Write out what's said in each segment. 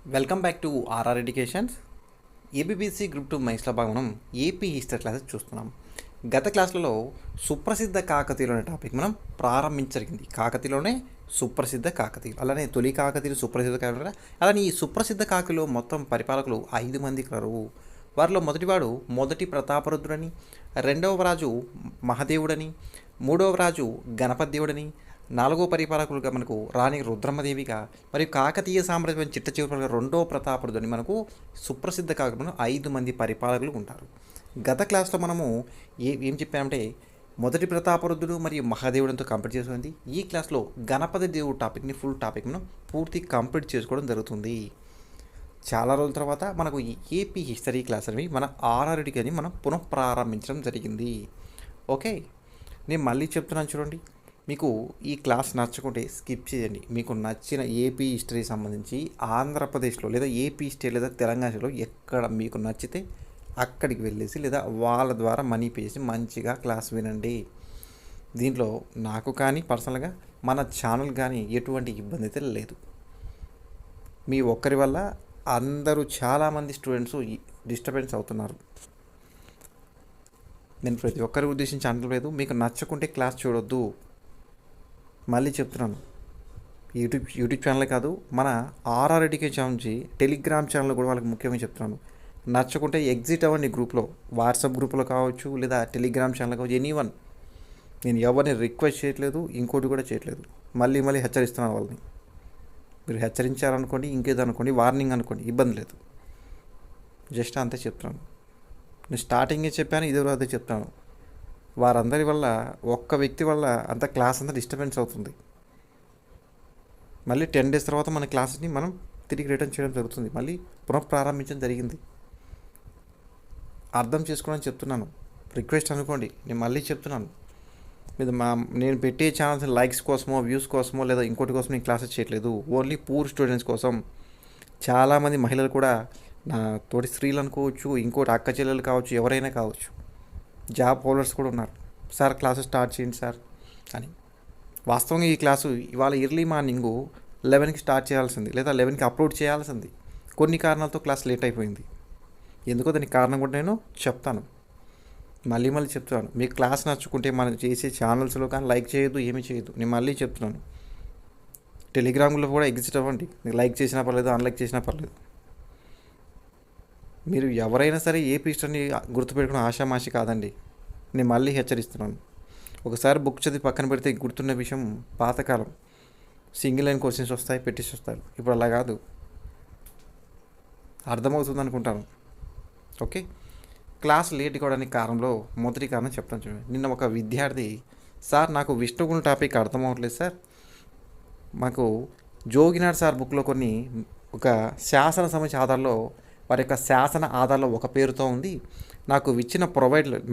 Welcome back to RR educations. APPSC group 2 మైన్స్లో భాగం మనం ఏపీ హిస్టరీ క్లాసెస్ చూస్తున్నాం. గత క్లాసులలో సుప్రసిద్ధ కాకతీయులు అనే టాపిక్ మనం ప్రారంభించగలిగింది. కాకతీయులోనే సుప్రసిద్ధ కాకతీయులు, అలానే తొలి కాకతీయులు, సుప్రసిద్ధ కాకతీయులు, అలానే ఈ సుప్రసిద్ధ కాకతీయులు మొత్తం పరిపాలకులు 5 మంది కలరు. వారిలో మొదటివాడు మొదటి ప్రతాపరుద్రుడని, రెండవ రాజు మహదేవుడని, మూడవ రాజు గణపతి దేవుడని, నాలుగో పరిపాలకులుగా మనకు రాణి రుద్రమ్మదేవిగా, మరియు కాకతీయ సామ్రాజ్యం చిట్ట చివరి రెండో ప్రతాపరుడు అని మనకు సుప్రసిద్ధ కాకుండా 5 మంది పరిపాలకులు ఉంటారు. గత క్లాస్లో మనము ఏం చెప్పామంటే మొదటి ప్రతాపరుద్రుడు మరియు మహాదేవుడంతో కంప్లీట్ చేసుకుంది. ఈ క్లాస్లో గణపతి దేవుడు టాపిక్ని ఫుల్ టాపిక్ మనం పూర్తి కంప్లీట్ చేసుకోవడం జరుగుతుంది. చాలా రోజుల తర్వాత మనకు ఈ ఏపీ హిస్టరీ క్లాస్ అనేవి మన ఆర్ఆర్డికి అని మనం పునఃప్రారంభించడం జరిగింది. ఓకే, నేను మళ్ళీ చెప్తున్నాను చూడండి. మీకు ఈ క్లాస్ నచ్చకుంటే స్కిప్ చేయండి. మీకు నచ్చిన ఏపీ హిస్టరీ సంబంధించి ఆంధ్రప్రదేశ్లో లేదా ఏపీ స్టేట్ లేదా తెలంగాణలో ఎక్కడ మీకు నచ్చితే అక్కడికి వెళ్ళేసి లేదా వాళ్ళ ద్వారా మనీ పే చేసి మంచిగా క్లాస్ వినండి. దీంట్లో నాకు కానీ పర్సనల్గా మన ఛానల్ కానీ ఎటువంటి ఇబ్బంది అయితే లేదు. మీ ఒక్కరి వల్ల అందరూ చాలామంది స్టూడెంట్స్ డిస్టర్బెన్స్ అవుతున్నారు. నేను ప్రతి ఒక్కరి ఉద్దేశించి అనలేదు. మీకు నచ్చకుంటే క్లాస్ చూడొద్దు. మళ్ళీ చెప్తున్నాను, యూట్యూబ్ ఛానల్ కాదు, మన ఆర్ఆర్ ఎడ్యుకేషన్ నుంచి టెలిగ్రామ్ ఛానల్ కూడా వాళ్ళకి ముఖ్యంగా చెప్తున్నాను. నచ్చకుంటే ఎగ్జిట్ అవ్వండి. గ్రూప్లో, వాట్సాప్ గ్రూప్లో కావచ్చు లేదా టెలిగ్రామ్ ఛానల్ కావచ్చు, ఎనీవన్. నేను ఎవరిని రిక్వెస్ట్ చేయట్లేదు, ఇంకోటి కూడా చేయట్లేదు. మళ్ళీ హెచ్చరిస్తున్నాను వాళ్ళని. మీరు హెచ్చరించారనుకోండి, ఇంకేదో అనుకోండి, వార్నింగ్ అనుకోండి, ఇబ్బంది లేదు. జస్ట్ అంతే చెప్తున్నాను. నేను స్టార్టింగే చెప్పాను, ఇదే అదే చెప్తాను. వారందరి వల్ల, ఒక్క వ్యక్తి వల్ల అంత క్లాస్ అంతా డిస్టర్బెన్స్ అవుతుంది. మళ్ళీ 10 days తర్వాత మన క్లాస్ని మనం తిరిగి రిటర్న్ చేయడం జరుగుతుంది. మళ్ళీ పునఃప్రారంభించడం జరిగింది. అర్థం చేసుకోవడానికి చెప్తున్నాను. రిక్వెస్ట్ అనుకోండి. నేను మళ్ళీ చెప్తున్నాను, మీద నేను పెట్టే ఛానల్స్ లైక్స్ కోసమో, వ్యూస్ కోసమో లేదా ఇంకోటి కోసం నేను క్లాసెస్ చేయట్లేదు. ఓన్లీ పూర్ స్టూడెంట్స్ కోసం. చాలామంది మహిళలు కూడా, నా తోటి స్త్రీలు అనుకోవచ్చు, ఇంకోటి అక్క చెల్లెలు కావచ్చు, ఎవరైనా కావచ్చు, జాబ్ హోల్డర్స్ కూడా ఉన్నారు. సార్ క్లాసెస్ స్టార్ట్ చేయండి సార్ అని. వాస్తవంగా ఈ క్లాసు ఇవాళ ఎర్లీ మార్నింగు 11కి స్టార్ట్ చేయాల్సింది లేదా 11కి అప్లోడ్ చేయాల్సింది. కొన్ని కారణాలతో క్లాస్ లేట్ అయిపోయింది. ఎందుకో దానికి కారణం కూడా నేను చెప్తాను. మళ్ళీ చెప్తున్నాను. మీకు క్లాస్ నచ్చుకుంటే మనం చేసే ఛానల్స్లో కానీ లైక్ చేయొద్దు, ఏమీ చేయొద్దు. నేను మళ్ళీ చెప్తున్నాను. టెలిగ్రామ్లో కూడా ఎగ్జిట్ అవ్వండి. లైక్ చేసినా పర్లేదు, అన్లైక్ చేసినా పర్లేదు. మీరు ఎవరైనా సరే ఏ హిస్టరీని గుర్తుపెట్టుకున్న ఆషామాషి కాదండి. నేను మళ్ళీ హెచ్చరిస్తున్నాను. ఒకసారి బుక్ చదివి పక్కన పెడితే గుర్తున్న విషయం పాతకాలం. సింగిల్ లైన్ క్వశ్చన్స్ వస్తాయి, పెట్టేసి వస్తారు. ఇప్పుడు అలా కాదు. అర్థమవుతుంది అనుకుంటాను. ఓకే, క్లాస్ లేట్ కావడానికి కారణంలో మొదటి కారణం చెప్తాను చూడండి. నిన్న ఒక విద్యార్థి, సార్ నాకు విష్ణుగుణ టాపిక్ అర్థమవట్లేదు సార్, మాకు జోగినాథ్ సార్ బుక్లో కొన్ని ఒక శాసన సంబంధించిన ఆధారంలో వారి యొక్క శాసన ఆధారంలో ఒక పేరుతో ఉంది, నాకు ఇచ్చిన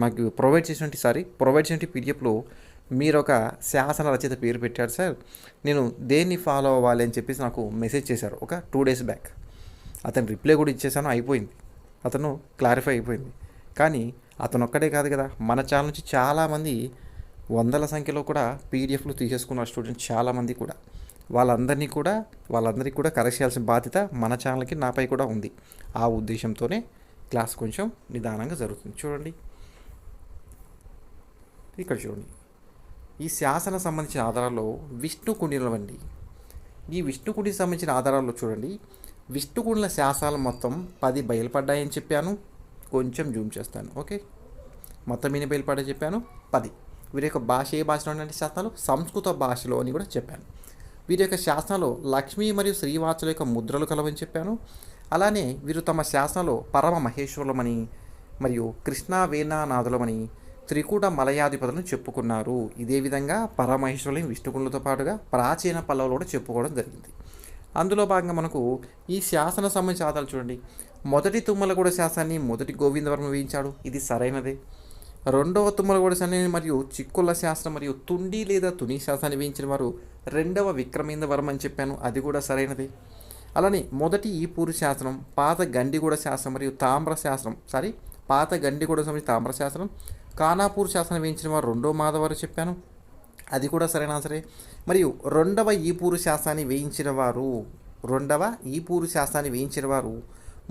మాకు ప్రొవైడ్ చేసిన పీడిఎఫ్లో మీరు ఒక శాసన రచయిత పేరు పెట్టారు సార్, నేను దేన్ని ఫాలో అవ్వాలి అని చెప్పేసి నాకు మెసేజ్ చేశారు ఒక 2 days బ్యాక్. అతను రిప్లై కూడా ఇచ్చేసాను, అయిపోయింది. అతను క్లారిఫై అయిపోయింది. కానీ అతను ఒక్కడే కాదు కదా, మన ఛానల్ నుంచి చాలామంది వందల సంఖ్యలో కూడా పీడిఎఫ్లు తీసేసుకున్నారు స్టూడెంట్స్ చాలామంది కూడా. వాళ్ళందరికీ కూడా కరెక్ట్ చేయాల్సిన బాధ్యత మన ఛానల్కి, నాపై కూడా ఉంది. ఆ ఉద్దేశంతోనే క్లాస్ కొంచెం నిదానంగా జరుగుతుంది. చూడండి, ఇక్కడ చూడండి. ఈ శాసన సంబంధించిన ఆధారాల్లో విష్ణుకుండిలు అండి. ఈ విష్ణుకుండికి సంబంధించిన ఆధారాల్లో చూడండి, విష్ణుకుండిల శాసనాలు మొత్తం 10 బయలుపడ్డాయని చెప్పాను. కొంచెం జూమ్ చేస్తాను. ఓకే, మొత్తం ఎన్ని బయలుపడ్డాయి చెప్పాను? 10. వీరి యొక్క భాష ఏ భాషలో ఉండే శాసనాలు? సంస్కృత భాషలో అని కూడా చెప్పాను. వీరి యొక్క శాసనాలు లక్ష్మీ మరియు శ్రీవాచుల యొక్క ముద్రలు కలవని చెప్పాను. అలానే వీరు తమ శాసనాలు పరమ మహేశ్వరులమని మరియు కృష్ణా వేణానాథులమని త్రికూట మలయాధిపతులను చెప్పుకున్నారు. ఇదే విధంగా పరమహేశ్వరులని విష్ణుకుండులతో పాటుగా ప్రాచీన పల్లవులు కూడా చెప్పుకోవడం జరిగింది. అందులో భాగంగా మనకు ఈ శాసన సంబంధించిన ఆధారాలు చూడండి. మొదటి తుమ్మలగూడ శాసనాన్ని మొదటి గోవిందవర్మ వేయించాడు, ఇది సరైనదే. రెండవ తుమ్మలగూడ శాసనాన్ని మరియు చిక్కుల శాస్త్రం మరియు తుండి లేదా తుని శాసనాన్ని వేయించిన వారు రెండవ విక్రమేంద్రవర్మ అని చెప్పాను, అది కూడా సరైనదే. అలానే మొదటి ఈపూరు శాసనం, పాత గండిగూడ శాస్త్రం మరియు పాత గండిగూడ సంబంధించి తామ్ర శాస్త్రం, కానాపూర్ శాసనం వేయించిన వారు రెండో మాధవారు చెప్పాను, అది కూడా సరైన ఆన్సరే. మరియు రెండవ ఈపూరు శాసనాన్ని వేయించిన వారు రెండవ ఈపూరు శాసనాన్ని వేయించిన వారు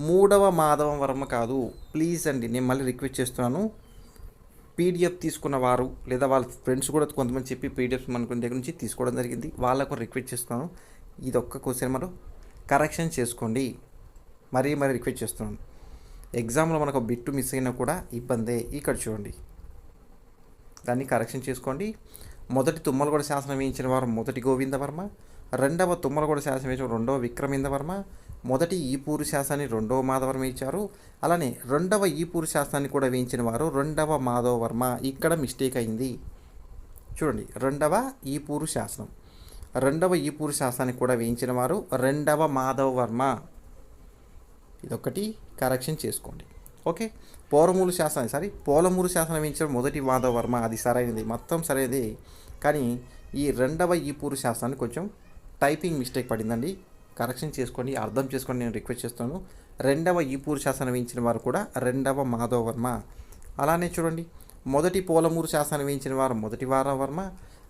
మూడవ మాధవవర్మ కాదు. ప్లీజ్ అండి, నేను మళ్ళీ రిక్వెస్ట్ చేస్తున్నాను. పీడిఎఫ్ తీసుకున్న వారు లేదా వాళ్ళ ఫ్రెండ్స్ కూడా కొంతమంది చెప్పి పీడిఎఫ్ మన దగ్గర నుంచి తీసుకోవడం జరిగింది, వాళ్ళకు రిక్వెస్ట్ చేస్తున్నాను. ఇది ఒక్క క్వశ్చన్ మనం కరెక్షన్ చేసుకోండి, మరీ రిక్వెస్ట్ చేస్తున్నాను. ఎగ్జామ్లో మనకు బిట్టు మిస్ అయినా కూడా ఇబ్బందే. ఇక్కడ చూడండి, దాన్ని కరెక్షన్ చేసుకోండి. మొదటి తుమ్మలగూడ శాసనం వేయించిన వారు మొదటి గోవిందవర్మ, రెండవ తుమ్మలగూడ శాసనం వేయించిన రెండవ విక్రమిందవర్మ, మొదటి ఈపూరు శాసనాన్ని రెండవ మాధవర్మ ఇచ్చారు. అలానే రెండవ ఈపూరు శాసనాన్ని కూడా వేయించిన వారు రెండవ మాధవవర్మ. ఇక్కడ మిస్టేక్ అయింది చూడండి. రెండవ ఈపూరు శాసనాన్ని కూడా వేయించిన వారు రెండవ మాధవవర్మ. ఇదొకటి కరెక్షన్ చేసుకోండి. ఓకే, పోలమూరు శాసనం వేయించిన మొదటి మాధవవర్మ, అది సరైనది, మొత్తం సరైనది. కానీ ఈ రెండవ ఈపూరు శాసనాన్ని కొంచెం టైపింగ్ మిస్టేక్ పడిందండి, కరెక్షన్ చేసుకోండి, అర్థం చేసుకోండి, నేను రిక్వెస్ట్ చేస్తున్నాను. రెండవ ఈపూరు శాసనం వేయించిన వారు కూడా రెండవ మాధవవర్మ. అలానే చూడండి, మొదటి పోలమూరు శాసనం వేయించిన వారు మొదటి వారవర్మ.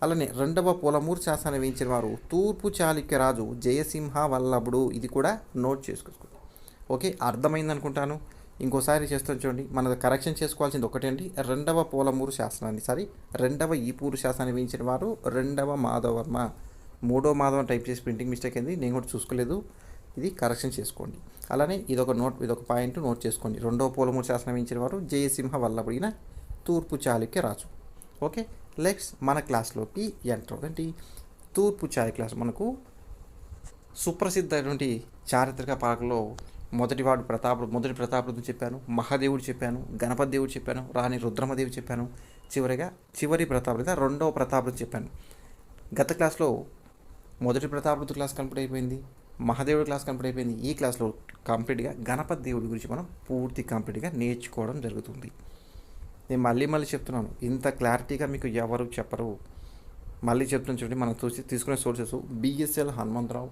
అలానే రెండవ పోలమూరు శాసనం వేయించిన వారు తూర్పు చాళుక్య రాజు జయసింహ వల్లభుడు. ఇది కూడా నోట్ చేసుకోండి. ఓకే, అర్థమైంది అనుకుంటాను. ఇంకోసారి చేస్తాను చూడండి. మన కరెక్షన్ చేసుకోవాల్సింది ఒకటే అండి, రెండవ ఈపూరు శాసనాన్ని వేయించిన వారు రెండవ మాధవవర్మ. మూడో మాధవం టైప్ చేసి ప్రింటింగ్ మిస్టేక్ అయింది, నేను కూడా చూసుకోలేదు. ఇది కరెక్షన్ చేసుకోండి. అలానే ఇదొక పాయింట్ నోట్ చేసుకోండి. రెండవ పోలమూరు శాసనం వేయించిన వారు జయసింహ వల్లభుడిన తూర్పు చాళుక్య రాజు. ఓకే, నెక్స్ట్ మన క్లాస్లోకి ఎంటర్ అవుతుంది. తూర్పు చాళుక్య క్లాస్ మనకు సుప్రసిద్ధమైనటువంటి చారిత్రక పాలకుల్లో మొదటి ప్రతాపరుద్రుడు చెప్పాను, మహాదేవుడు చెప్పాను, గణపతి దేవుడు చెప్పాను, రాణి రుద్రమదేవి చెప్పాను, చివరి ప్రతాపరుద్ర రెండవ ప్రతాపరుద్రుడు చెప్పాను. గత క్లాస్లో మొదటి ప్రతాపరుద్రుడు క్లాస్ కంప్లీట్ అయిపోయింది, మహాదేవుడి క్లాస్ కంప్లీట్ అయిపోయింది. ఈ క్లాస్లో కంప్లీట్గా గణపతి దేవుడి గురించి మనం పూర్తి కంప్లీట్గా నేర్చుకోవడం జరుగుతుంది. నేను మళ్ళీ చెప్తున్నాను, ఇంత క్లారిటీగా మీకు ఎవరు చెప్పరు. మళ్ళీ చెప్తున్నాను చూడండి. మనం తీసుకునే sources BSL Hanumantharao,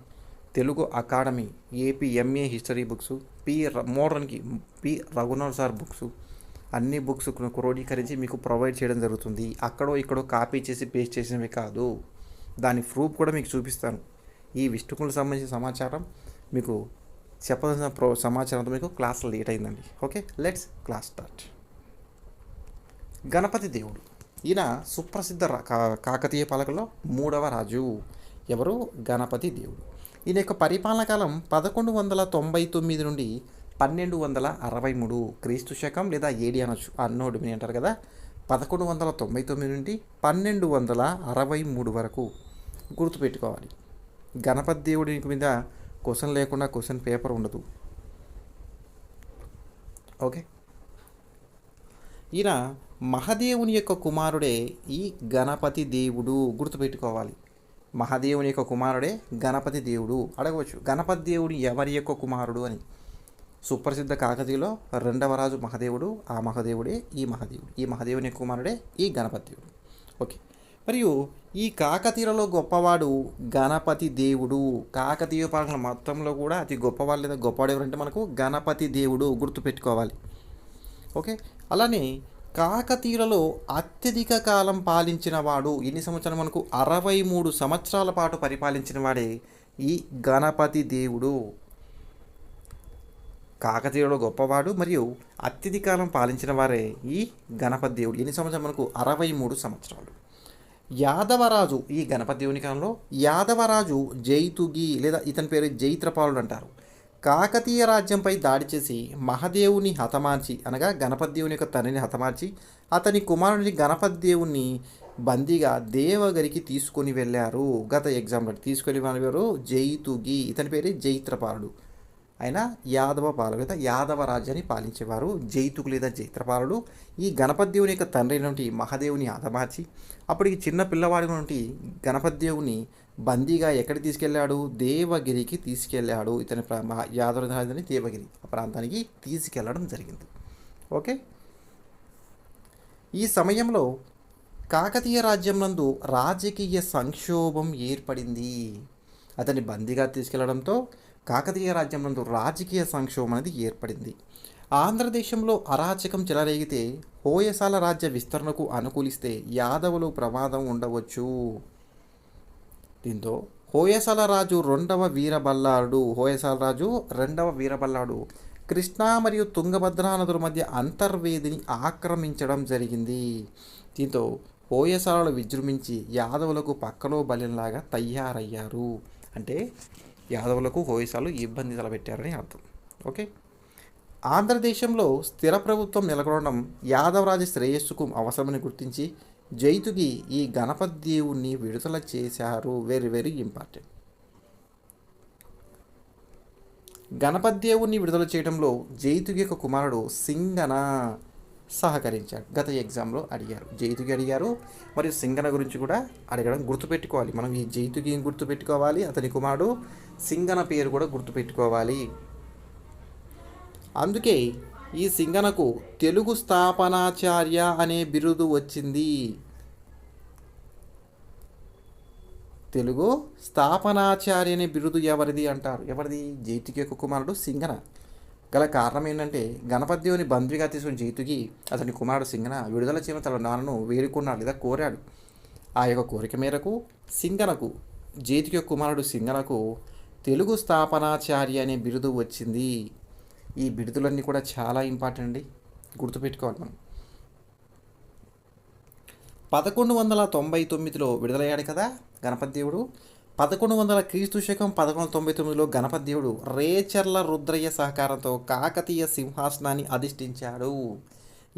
Telugu academy, AP MA history books, మోడర్న్కి పి రఘునాథ్ సార్ బుక్స్, అన్ని బుక్స్ క్రోడీకరించి మీకు ప్రొవైడ్ చేయడం జరుగుతుంది. ఇక్కడో కాపీ చేసి పేస్ట్ చేసినవి కాదు, దాని ప్రూఫ్ కూడా మీకు చూపిస్తాను. ఈ విష్ణుకులకు సంబంధించిన సమాచారం మీకు చెప్పదలసిన సమాచారంతో మీకు క్లాస్ లేట్ అయిందండి. Okay, let's class start. Ganapati దేవుడు, ఈయన సుప్రసిద్ధ కాకతీయ పాలకుల్లో మూడవ రాజు. ఎవరు? గణపతి దేవుడు. ఈయన యొక్క పరిపాలన కాలం 1199 నుండి 1263 క్రీస్తు శకం లేదా ఏడి అనొచ్చు, అన్నోడు మీ అంటారు కదా. 1199 నుండి 1263 వరకు గుర్తుపెట్టుకోవాలి. గణపతి దేవుడి మీద క్వశ్చన్ లేకుండా క్వశ్చన్ పేపర్ ఉండదు. ఓకే, ఈయన మహాదేవుని యొక్క కుమారుడే ఈ గణపతి దేవుడు, గుర్తుపెట్టుకోవాలి. మహాదేవుని యొక్క కుమారుడే గణపతి దేవుడు. అడగవచ్చు, గణపతి దేవుడు ఎవరి యొక్క కుమారుడు అని. సుప్రసిద్ధ కాకతీయులో రెండవ రాజు మహాదేవుడు, ఆ మహాదేవుడే ఈ మహాదేవుని యొక్క కుమారుడే ఈ గణపతి దేవుడు. ఓకే, మరియు ఈ కాకతీయులలో గొప్పవాడు గణపతి దేవుడు. కాకతీయ పాలన మొత్తంలో కూడా అతి గొప్పవాడు లేదా గొప్పవాడు ఎవరంటే మనకు గణపతి దేవుడు, గుర్తుపెట్టుకోవాలి. ఓకే, అలానే కాకతీయులలో అత్యధిక కాలం పాలించిన వాడు, ఎన్ని సంవత్సరాలు మనకు 63 సంవత్సరాల పాటు పరిపాలించిన వాడే ఈ గణపతి దేవుడు. కాకతీయులలో గొప్పవాడు మరియు అత్యధిక కాలం పాలించిన వారే ఈ గణపతి దేవుడు. ఎన్ని సంవత్సరాలు మనకు? 63 సంవత్సరాలు. యాదవరాజు, ఈ గణపతి దేవుని కాలంలో యాదవరాజు జైతుగి లేదా ఇతని పేరు జైత్రపాలుడు అంటారు. కాకతీయ రాజ్యంపై దాడి చేసి మహాదేవుని హతమార్చి, అనగా గణపతి దేవుని యొక్క తండ్రిని హతమార్చి అతని కుమారుని గణపతి దేవుణ్ణి బందీగా దేవగిరికి తీసుకొని వెళ్ళారు. గత ఎగ్జాంపుల్ తీసుకొని వెళ్ళారు జైతుగి, ఇతని పేరు జైత్రపాలుడు. ఆయన యాదవ పాలకుడు, యాదవ రాజ్యాన్ని పాలించేవారు జైతుకు లేదా జైత్రపాలుడు. ఈ గణపతి దేవుని యొక్క తండ్రి నుండి మహాదేవుని హతమార్చి అప్పటికి చిన్న పిల్లవాడి నుండి గణపతి దేవుని బందీగా ఎక్కడికి తీసుకెళ్ళాడు? దేవగిరికి తీసుకెళ్ళాడు. ఇతని యాదవ రాజధాని దేవగిరి, ఆ ప్రాంతానికి తీసుకెళ్ళడం జరిగింది. ఓకే, ఈ సమయంలో కాకతీయ రాజ్యం నందు రాజకీయ సంక్షోభం ఏర్పడింది. అతన్ని బందీగా తీసుకెళ్లడంతో కాకతీయ రాజ్యం నందు రాజకీయ సంక్షోభం అనేది ఏర్పడింది. ఆంధ్రదేశంలో అరాచకం చెలరేగితే హోయసాల రాజ్య విస్తరణకు అనుకూలిస్తే యాదవులు ప్రమాదం ఉండవచ్చు. దీంతో హోయసల రాజు రెండవ వీరబల్లాడు కృష్ణా మరియు తుంగభద్రా నదుల మధ్య అంతర్వేదిని ఆక్రమించడం జరిగింది. దీంతో హోయసలలు విజృంభించి యాదవులకు పక్కలో బలిలాగా తయారయ్యారు. అంటే యాదవులకు హోయసలు ఇబ్బంది తలపెట్టారని అర్థం. ఓకే. ఆంధ్రదేశంలో స్థిర ప్రభుత్వం నెలకొనడం యాదవరాజ శ్రేయస్సుకు అవసరమని గుర్తించి జైతుకి ఈ గణపతి దేవుణ్ణి విడుదల చేశారు. Very very important. గణపతి దేవుణ్ణి విడుదల చేయడంలో జైతుకి యొక్క కుమారుడు సింగన సహకరించాడు. గత ఎగ్జామ్లో అడిగారు, జైతుకి అడిగారు మరియు సింగన గురించి కూడా అడగడం గుర్తుపెట్టుకోవాలి. మనం ఈ జైతుకి గుర్తుపెట్టుకోవాలి, అతని కుమారుడు సింగన పేరు కూడా గుర్తుపెట్టుకోవాలి. అందుకే ఈ సింగనకు తెలుగు స్థాపనాచార్య అనే బిరుదు వచ్చింది. తెలుగు స్థాపనాచార్య అనే బిరుదు ఎవరిది అంటారు? ఎవరిది? జైతుకి యొక్క కుమారుడు సింగన. గల కారణం ఏంటంటే గణపతి దేవుని బంద్రిగా తీసుకుని జైతుకి అతని కుమారుడు సింగన విడుదల చేయమని తన నాన్నను వేడుకున్నాడు లేదా కోరాడు. ఆ యొక్క కోరిక మేరకు సింగనకు, జైతుకి యొక్క కుమారుడు సింగనకు తెలుగు స్థాపనాచార్య అనే బిరుదు వచ్చింది. ఈ బిరుదులన్నీ కూడా చాలా ఇంపార్టెంట్ అండి, గుర్తుపెట్టుకోవాలి మనం. 1199లో విడుదలయ్యాడు కదా గణపతి దేవుడు. 1100 క్రీస్తు శకం 1199లో గణపతి దేవుడు రేచర్ల రుద్రయ్య సహకారంతో కాకతీయ సింహాసనాన్ని అధిష్ఠించాడు.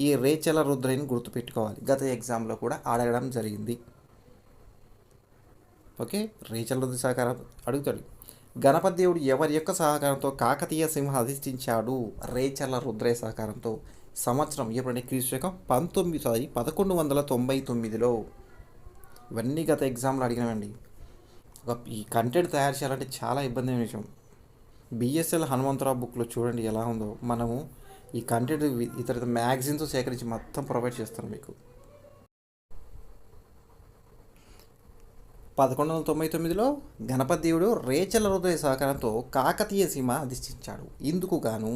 ఈ రేచర్ల రుద్రయ్యని గుర్తుపెట్టుకోవాలి, గత ఎగ్జామ్లో కూడా అడగడం జరిగింది. ఓకే. రేచర్ల రుద్ర సహకారం అడుగుతాడు. గణపతి దేవుడు ఎవరి యొక్క సహకారంతో కాకతీయ సింహ అధిష్ఠించాడు? రేచర్ల రుద్రయ్య సహకారంతో. సంవత్సరం ఎప్పుడంటే క్రీస్తు శకం 1199లో. ఇవన్నీ గత ఎగ్జామ్లో అడిగినవండి. ఈ కంటెంట్ తయారు చేయాలంటే చాలా ఇబ్బంది అయిన విషయం. బిఎస్ఎల్ హనుమంతరావు బుక్లో చూడండి ఎలా ఉందో. మనము ఈ కంటెంట్ ఇతర మ్యాగజైన్తో సేకరించి మొత్తం ప్రొవైడ్ చేస్తాను మీకు. 1199లో గణపతి దేవుడు రేచల రుద్రయ్య సహకారంతో కాకతీయ సీమ అధిష్ఠించాడు. ఇందుకు గాను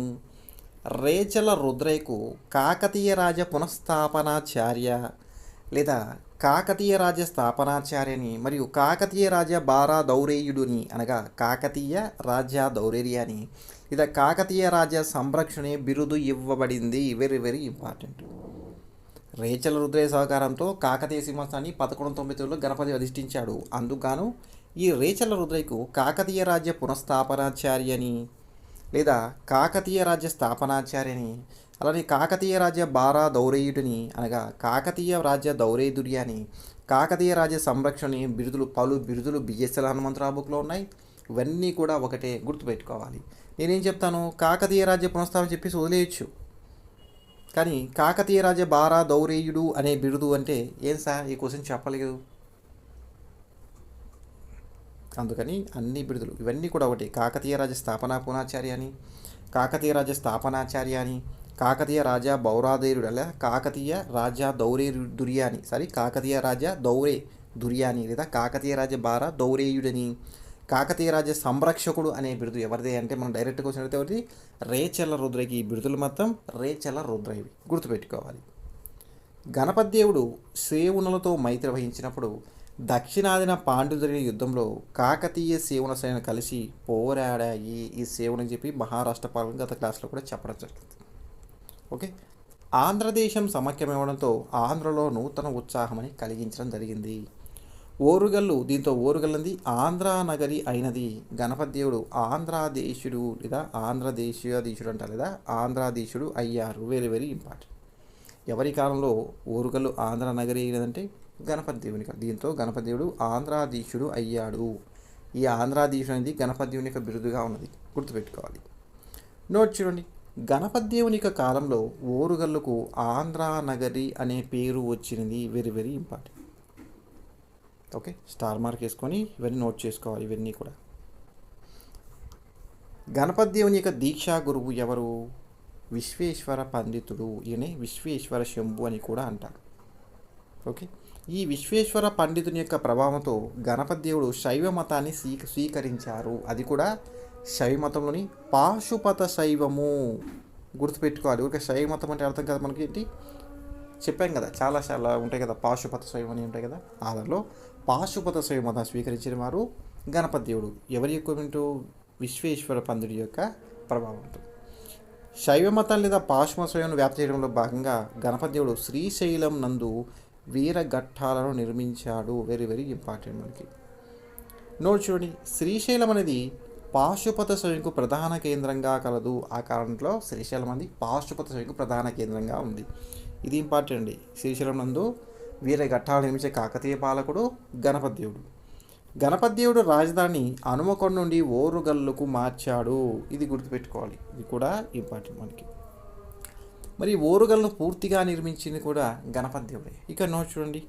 రేచల రుద్రయ్యకు కాకతీయ రాజ పునఃస్థాపనాచార్య లేదా కాకతీయ రాజ స్థాపనాచార్యని మరియు కాకతీయ రాజ బారా దౌరేయుడుని అనగా కాకతీయ రాజా దౌరేర్యాని లేదా కాకతీయ రాజ సంరక్షణే బిరుదు ఇవ్వబడింది. Very very important. Rechala Rudrayya సహకారంతో కాకతీయ సింహాసనాన్ని 1199లో గణపతి అధిష్ఠించాడు. అందుకు ఈ రేచల రుద్రయ్యకు కాకతీయ రాజ్య పునఃస్థాపనాచార్యని లేదా కాకతీయ రాజ్య స్థాపనాచార్యని, అలానే కాకతీయ రాజ్య బారా దౌరేయుడిని అనగా కాకతీయ రాజ్య దౌరేదుర్యాని, కాకతీయ రాజ్య సంరక్షణని పలు బిరుదులు బిఎస్ఎల్ హనుమంతరావు బుక్లో ఉన్నాయి. ఇవన్నీ కూడా ఒకటే, గుర్తుపెట్టుకోవాలి. నేనేం చెప్తాను, కాకతీయ రాజ్య పునఃస్థాపన చెప్పేసి వదిలేయచ్చు, కానీ కాకతీయ రాజ బారా దౌరేయుడు అనే బిరుదు అంటే ఏం సార్ ఈ క్వశ్చన్ చెప్పలేదు. అందుకని అన్ని బిరుదులు ఇవన్నీ కూడా ఒకటి. కాకతీయ రాజ స్థాపనాచార్య అని, కాకతీయ రాజ స్థాపనాచార్య అని, కాకతీయ రాజా బౌరాదేరుడు అలా కాకతీయ రాజా దౌరే దుర్యాని కాకతీయ రాజా దౌరే దుర్యాని లేదా కాకతీయ రాజ బారా దౌరేయుడని, కాకతీయ రాజ సంరక్షకుడు అనే బిరుదు ఎవరిదే అంటే మనం డైరెక్ట్గా వచ్చినట్టు ఎవరిది? రేచల రుద్రయ్యకి. ఈ బిరుదులు మొత్తం రేచల రుద్రయ్యవి, గుర్తుపెట్టుకోవాలి. గణపతి దేవుడు సేవునులతో మైత్రి వహించినప్పుడు దక్షిణాదిన పాండ్యుల యుద్ధంలో కాకతీయ సేవన సైన కలిసి పోరాడాయి. ఈ సేవనని చెప్పి మహారాష్ట్ర పాలన గత క్లాస్లో కూడా చెప్పడం జరిగింది. ఓకే. ఆంధ్రదేశం సమైక్యమవడంతో ఆంధ్రలో నూతన ఉత్సాహమని కలిగించడం జరిగింది. ఓరుగల్లు, దీంతో ఓరుగల్లంది ఆంధ్రా నగరి అయినది. గణపతి దేవుడు ఆంధ్రాదేశుడు లేదా ఆంధ్రదేశీయాధీశుడు అంటారు లేదా ఆంధ్రాధీశుడు అయ్యారు. Very very important. ఎవరి కాలంలో ఓరుగల్లు ఆంధ్ర నగరి అయినదంటే గణపతి దేవుని కాలం. దీంతో గణపతి దేవుడు ఆంధ్రాధీశుడు అయ్యాడు. ఈ ఆంధ్రాధీశుడు అనేది గణపతి దేవుని యొక్క బిరుదుగా ఉన్నది, గుర్తుపెట్టుకోవాలి. నోట్ చూడండి. గణపతి దేవుని యొక్క కాలంలో ఓరుగల్లుకు ఆంధ్రా నగరి అనే పేరు వచ్చినది. Very very important. Okay. Star mark వేసుకొని ఇవన్నీ నోట్ చేసుకోవాలి. ఇవన్నీ కూడా గణపతి దేవుని యొక్క దీక్షా గురువు ఎవరు? విశ్వేశ్వర పండితుడు. ఈయనే విశ్వేశ్వర శంభు అని కూడా అంటారు. ఓకే. ఈ విశ్వేశ్వర పండితుని యొక్క ప్రభావంతో గణపతి దేవుడు శైవ మతాన్ని స్వీకరించారు. అది కూడా శైవ మతంలోని పాశుపత శైవము, గుర్తుపెట్టుకోవాలి. ఒక శైవ మతం అంటే అర్థం కదా మనకి ఏంటి చెప్పాం కదా, చాలా చాలా ఉంటాయి కదా, పాశుపత శైవం అని ఉంటాయి కదా. ఆధార్లో పాశుపత శైవ మతం స్వీకరించిన వారు గణపతి దేవుడు ఎవరి యొక్క వింటూ విశ్వేశ్వర పంతుడి యొక్క ప్రభావంతో. శైవ మతం లేదా పాశ్వ శైవం వ్యాప్తి చేయడంలో భాగంగా గణపతి దేవుడు శ్రీశైలం నందు వీరఘట్టాలను నిర్మించాడు. వెరీ వెరీ ఇంపార్టెంట్ మనకి. నోట్ చూడండి, శ్రీశైలం అనేది పాశుపత శైవంకు ప్రధాన కేంద్రంగా కలదు. ఆ కారణంలో శ్రీశైలం అనేది పాశుపత శైవంకు ప్రధాన కేంద్రంగా ఉంది. ఇది ఇంపార్టెంట్ అండి. శ్రీశైలం నందు వీరఘట్టాలు నిర్మించే కాకతీయ పాలకుడు గణపతి దేవుడు. గణపతి దేవుడు రాజధాని హనుమకొండ నుండి ఓరుగల్లుకు మార్చాడు. ఇది గుర్తుపెట్టుకోవాలి, ఇది కూడా ఇంపార్టెంట్ మనకి. మరి ఓరుగల్లును పూర్తిగా నిర్మించింది కూడా గణపతి దేవుడే. ఇక నోట్ చూడండి,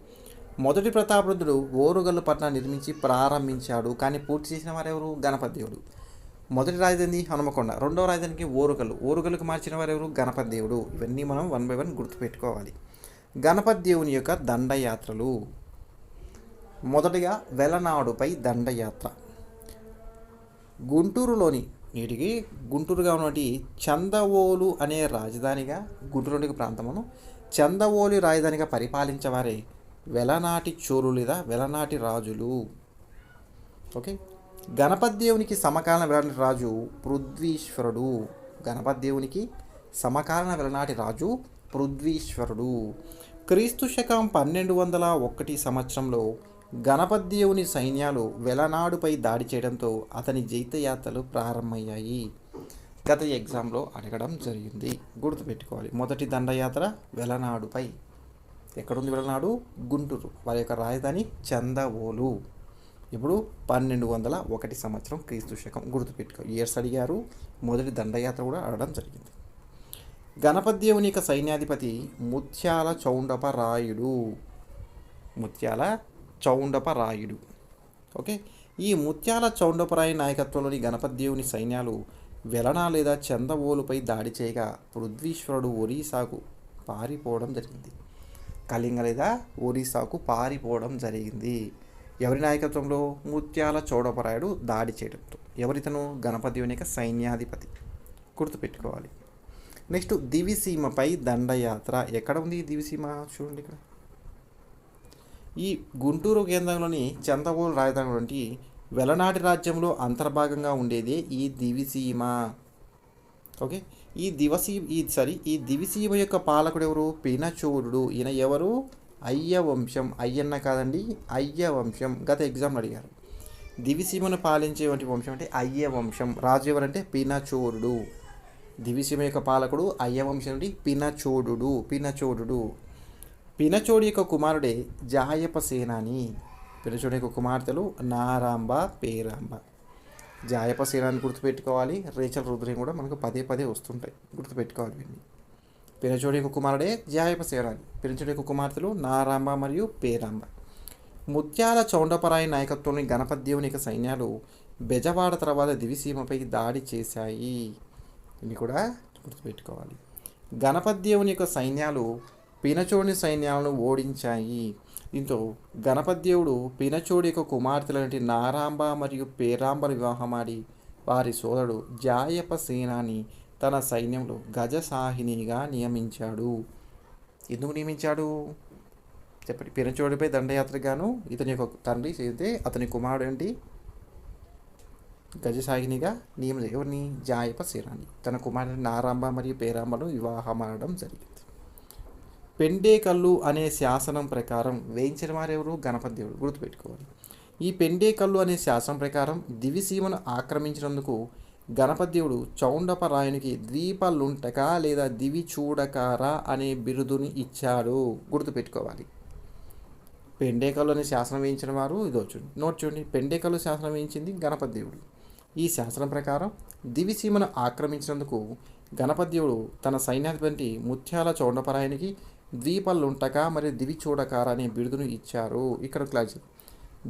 మొదటి ప్రతాపరుద్రుడు ఓరుగల్లు పట్టణాన్ని నిర్మించి ప్రారంభించాడు, కానీ పూర్తి చేసిన వారు ఎవరు? గణపతి దేవుడు. మొదటి రాజధాని హనుమకొండ, రెండవ రాజధానికి ఓరుగల్లు, ఓరుగల్లుకు మార్చిన వారు ఎవరు? గణపతి దేవుడు. ఇవన్నీ మనం 1 by 1 గుర్తుపెట్టుకోవాలి. గణపతి దేవుని యొక్క దండయాత్రలు. మొదటిగా వెలనాడుపై దండయాత్ర. గుంటూరులోని నేటికి గుంటూరుగా ఉన్నటి చందవోలు అనే రాజధానిగా, గుంటూరులోని ప్రాంతమును చందవోలు రాజధానిగా పరిపాలించేవారే వెలనాటి చోళులు లేదా వెలనాటి రాజులు. ఓకే. గణపతి దేవునికి సమకాలీన వెలనాటి రాజు పృథ్వీశ్వరుడు. గణపతి దేవునికి సమకాలీన వెలనాటి రాజు పృథ్వీశ్వరుడు. క్రీస్తు శకం 1201 సంవత్సరంలో గణపతి దేవుని సైన్యాలు వెలనాడుపై దాడి చేయడంతో అతని జైత్యయాత్రలు ప్రారంభమయ్యాయి. గత ఎగ్జామ్లో అడగడం జరిగింది, గుర్తుపెట్టుకోవాలి. మొదటి దండయాత్ర వెలనాడుపై. ఎక్కడుంది వెలనాడు? గుంటూరు. వారి యొక్క రాజధాని చందవోలు. ఇప్పుడు 1201 సంవత్సరం క్రీస్తు శకం. గుర్తుపెట్టుకో, ఇయర్స్ అడిగారు. మొదటి దండయాత్ర కూడా అడగడం జరిగింది. గణపతి దేవుని యొక్క సైన్యాధిపతి ముత్యాల చౌండపరాయుడు. ముత్యాల చౌండపరాయుడు. ఓకే. ఈ ముత్యాల చౌండపరాయు నాయకత్వంలోని గణపతి దేవుని సైన్యాలు వెలనా లేదా చందవోలుపై దాడి చేయగా పృథ్వీశ్వరుడు ఒరిస్సాకు పారిపోవడం జరిగింది. కళింగ లేదా ఒరిస్సాకు పారిపోవడం జరిగింది. ఎవరి నాయకత్వంలో? ముత్యాల చౌడపరాయుడు దాడి చేయడంతో. ఎవరితను? గణపతి దేవుని యొక్క సైన్యాధిపతి. గుర్తుపెట్టుకోవాలి. నెక్స్ట్ దివిసీమపై దండయాత్ర. ఎక్కడ ఉంది దివిసీమ? చూడండి ఇక్కడ. ఈ గుంటూరు కేంద్రంలోని చందవోలు రాజధాని వంటి వెలనాటి రాజ్యంలో అంతర్భాగంగా ఉండేదే ఈ దివిసీమ. ఓకే. ఈ దివిసీమ యొక్క పాలకుడు ఎవరు? పినచోడుడు. ఈయన ఎవరు? అయ్య వంశం. అయ్యన్న కాదండి, అయ్య వంశం. గత ఎగ్జామ్లో అడిగారు. దివిసీమను పాలించేటువంటి వంశం అంటే అయ్య వంశం. రాజు ఎవరంటే పినచోడుడు. దివిసీమ యొక్క పాలకుడు అయ్య వంశం నుండి పినచోడుడు. పినచోడి యొక్క కుమారుడే జాయప సేనాని. పినచోడి యొక్క కుమార్తెలు నారాంబ, పేరాంబ. జాయప సేనాని గుర్తుపెట్టుకోవాలి. రేచల్ రుద్రం కూడా మనకు పదే పదే వస్తుంటాయి, గుర్తుపెట్టుకోవాలి వీటిని. పినచోడి యొక్క కుమారుడే జాయప సేనాని. పినచోడి యొక్క కుమార్తెలు నారాంబ మరియు పేరాంబ. ముత్యాల చౌండపరాయి నాయకత్వంలోని గణపతి దేవుని యొక్క సైన్యాలు బెజవాడ తర్వాత దివిసీమపై దాడి చేశాయి. ఇవి కూడా గుర్తుపెట్టుకోవాలి. గణపతి దేవుని యొక్క సైన్యాలు పినచోడి సైన్యాలను ఓడించాయి. దీంతో గణపతి దేవుడు పినచోడి యొక్క కుమార్తెలైన నారాంబ మరియు పేరాంబను వివాహమాడి వారి సోదరుడు జాయప సేనాని తన సైన్యంలో గజసాహినిగా నియమించాడు. ఎందుకు నియమించాడు చెప్పండి? పినచోడిపై దండయాత్రగాను ఇతని యొక్క తండ్రి చేస్తే అతని కుమారుడు ఏంటి? గజసాహినిగా నియమించాడు. ఎవరిని? జాయప సేనాని తన కుమారుడు నారాంబ మరియు పేరాంబను వివాహమాడడం జరిగింది. పెండేకల్లు అనే శాసనం ప్రకారం వేయించిన వారెవరు? గణపతి దేవుడు. గుర్తుపెట్టుకోవాలి. ఈ పెండేకల్లు అనే శాసనం ప్రకారం దివిసీమను ఆక్రమించినందుకు గణపతి దేవుడు చౌండపరాయునికి ద్వీపలుంటక లేదా దివి చూడకార అనే బిరుదుని ఇచ్చాడు. గుర్తుపెట్టుకోవాలి. పెండేకల్లు అనే శాసనం వేయించిన వారు ఇదో చూడండి, నోట్ చూడండి. పెండేకల్లు శాసనం వేయించింది గణపతి దేవుడు. ఈ శాసనం ప్రకారం దివిసీమను ఆక్రమించినందుకు గణపతి దేవుడు తన సైన్యాధిపతి ముత్యాల చౌండపరాయునికి ద్వీపలుంటక మరియు దివి చూడకార అనే బిరుదును ఇచ్చారు. ఇక్కడ క్లాస్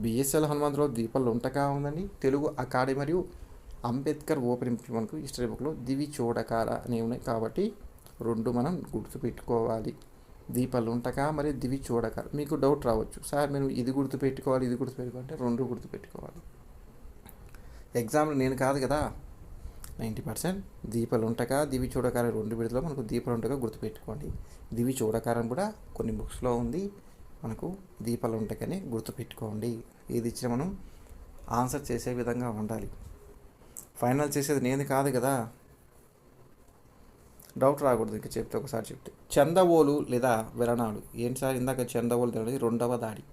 బిఎస్ఎల్ హనుమంతులో ద్వీపలుంటక ఉందండి. తెలుగు అకాడమీ మరియు అంబేద్కర్ ఓపెన్ మనకు హిస్టరీ బుక్లో దివి చూడకార అనేవి ఉన్నాయి. కాబట్టి రెండు మనం గుర్తుపెట్టుకోవాలి. ద్వీపలుంటక మరియు దివి చూడకార. మీకు డౌట్ రావచ్చు, సార్ మీరు ఇది గుర్తుపెట్టుకోవాలి ఇది గుర్తుపెట్టుకోవాలంటే రెండు గుర్తుపెట్టుకోవాలి. ఎగ్జామ్లో నేను కాదు కదా 90%. దీపలుంటక దివి చూడకార రెండు విడుదల మనకు దీపలుంటక గుర్తుపెట్టుకోండి. దివి చూడకారం కూడా కొన్ని బుక్స్లో ఉంది. మనకు దీపాలుంటకనే గుర్తుపెట్టుకోండి. ఏది ఇచ్చినా మనం ఆన్సర్ చేసే విధంగా ఉండాలి. ఫైనల్ చేసేది నేను కాదు కదా, డౌట్ రాకూడదు. ఇంకా చెప్తే ఒకసారి చెప్తే చందవోలు లేదా వెలనాడు. ఏంటి సార్ ఇందాక చందవోలు తెలియదు, రెండవ దాడి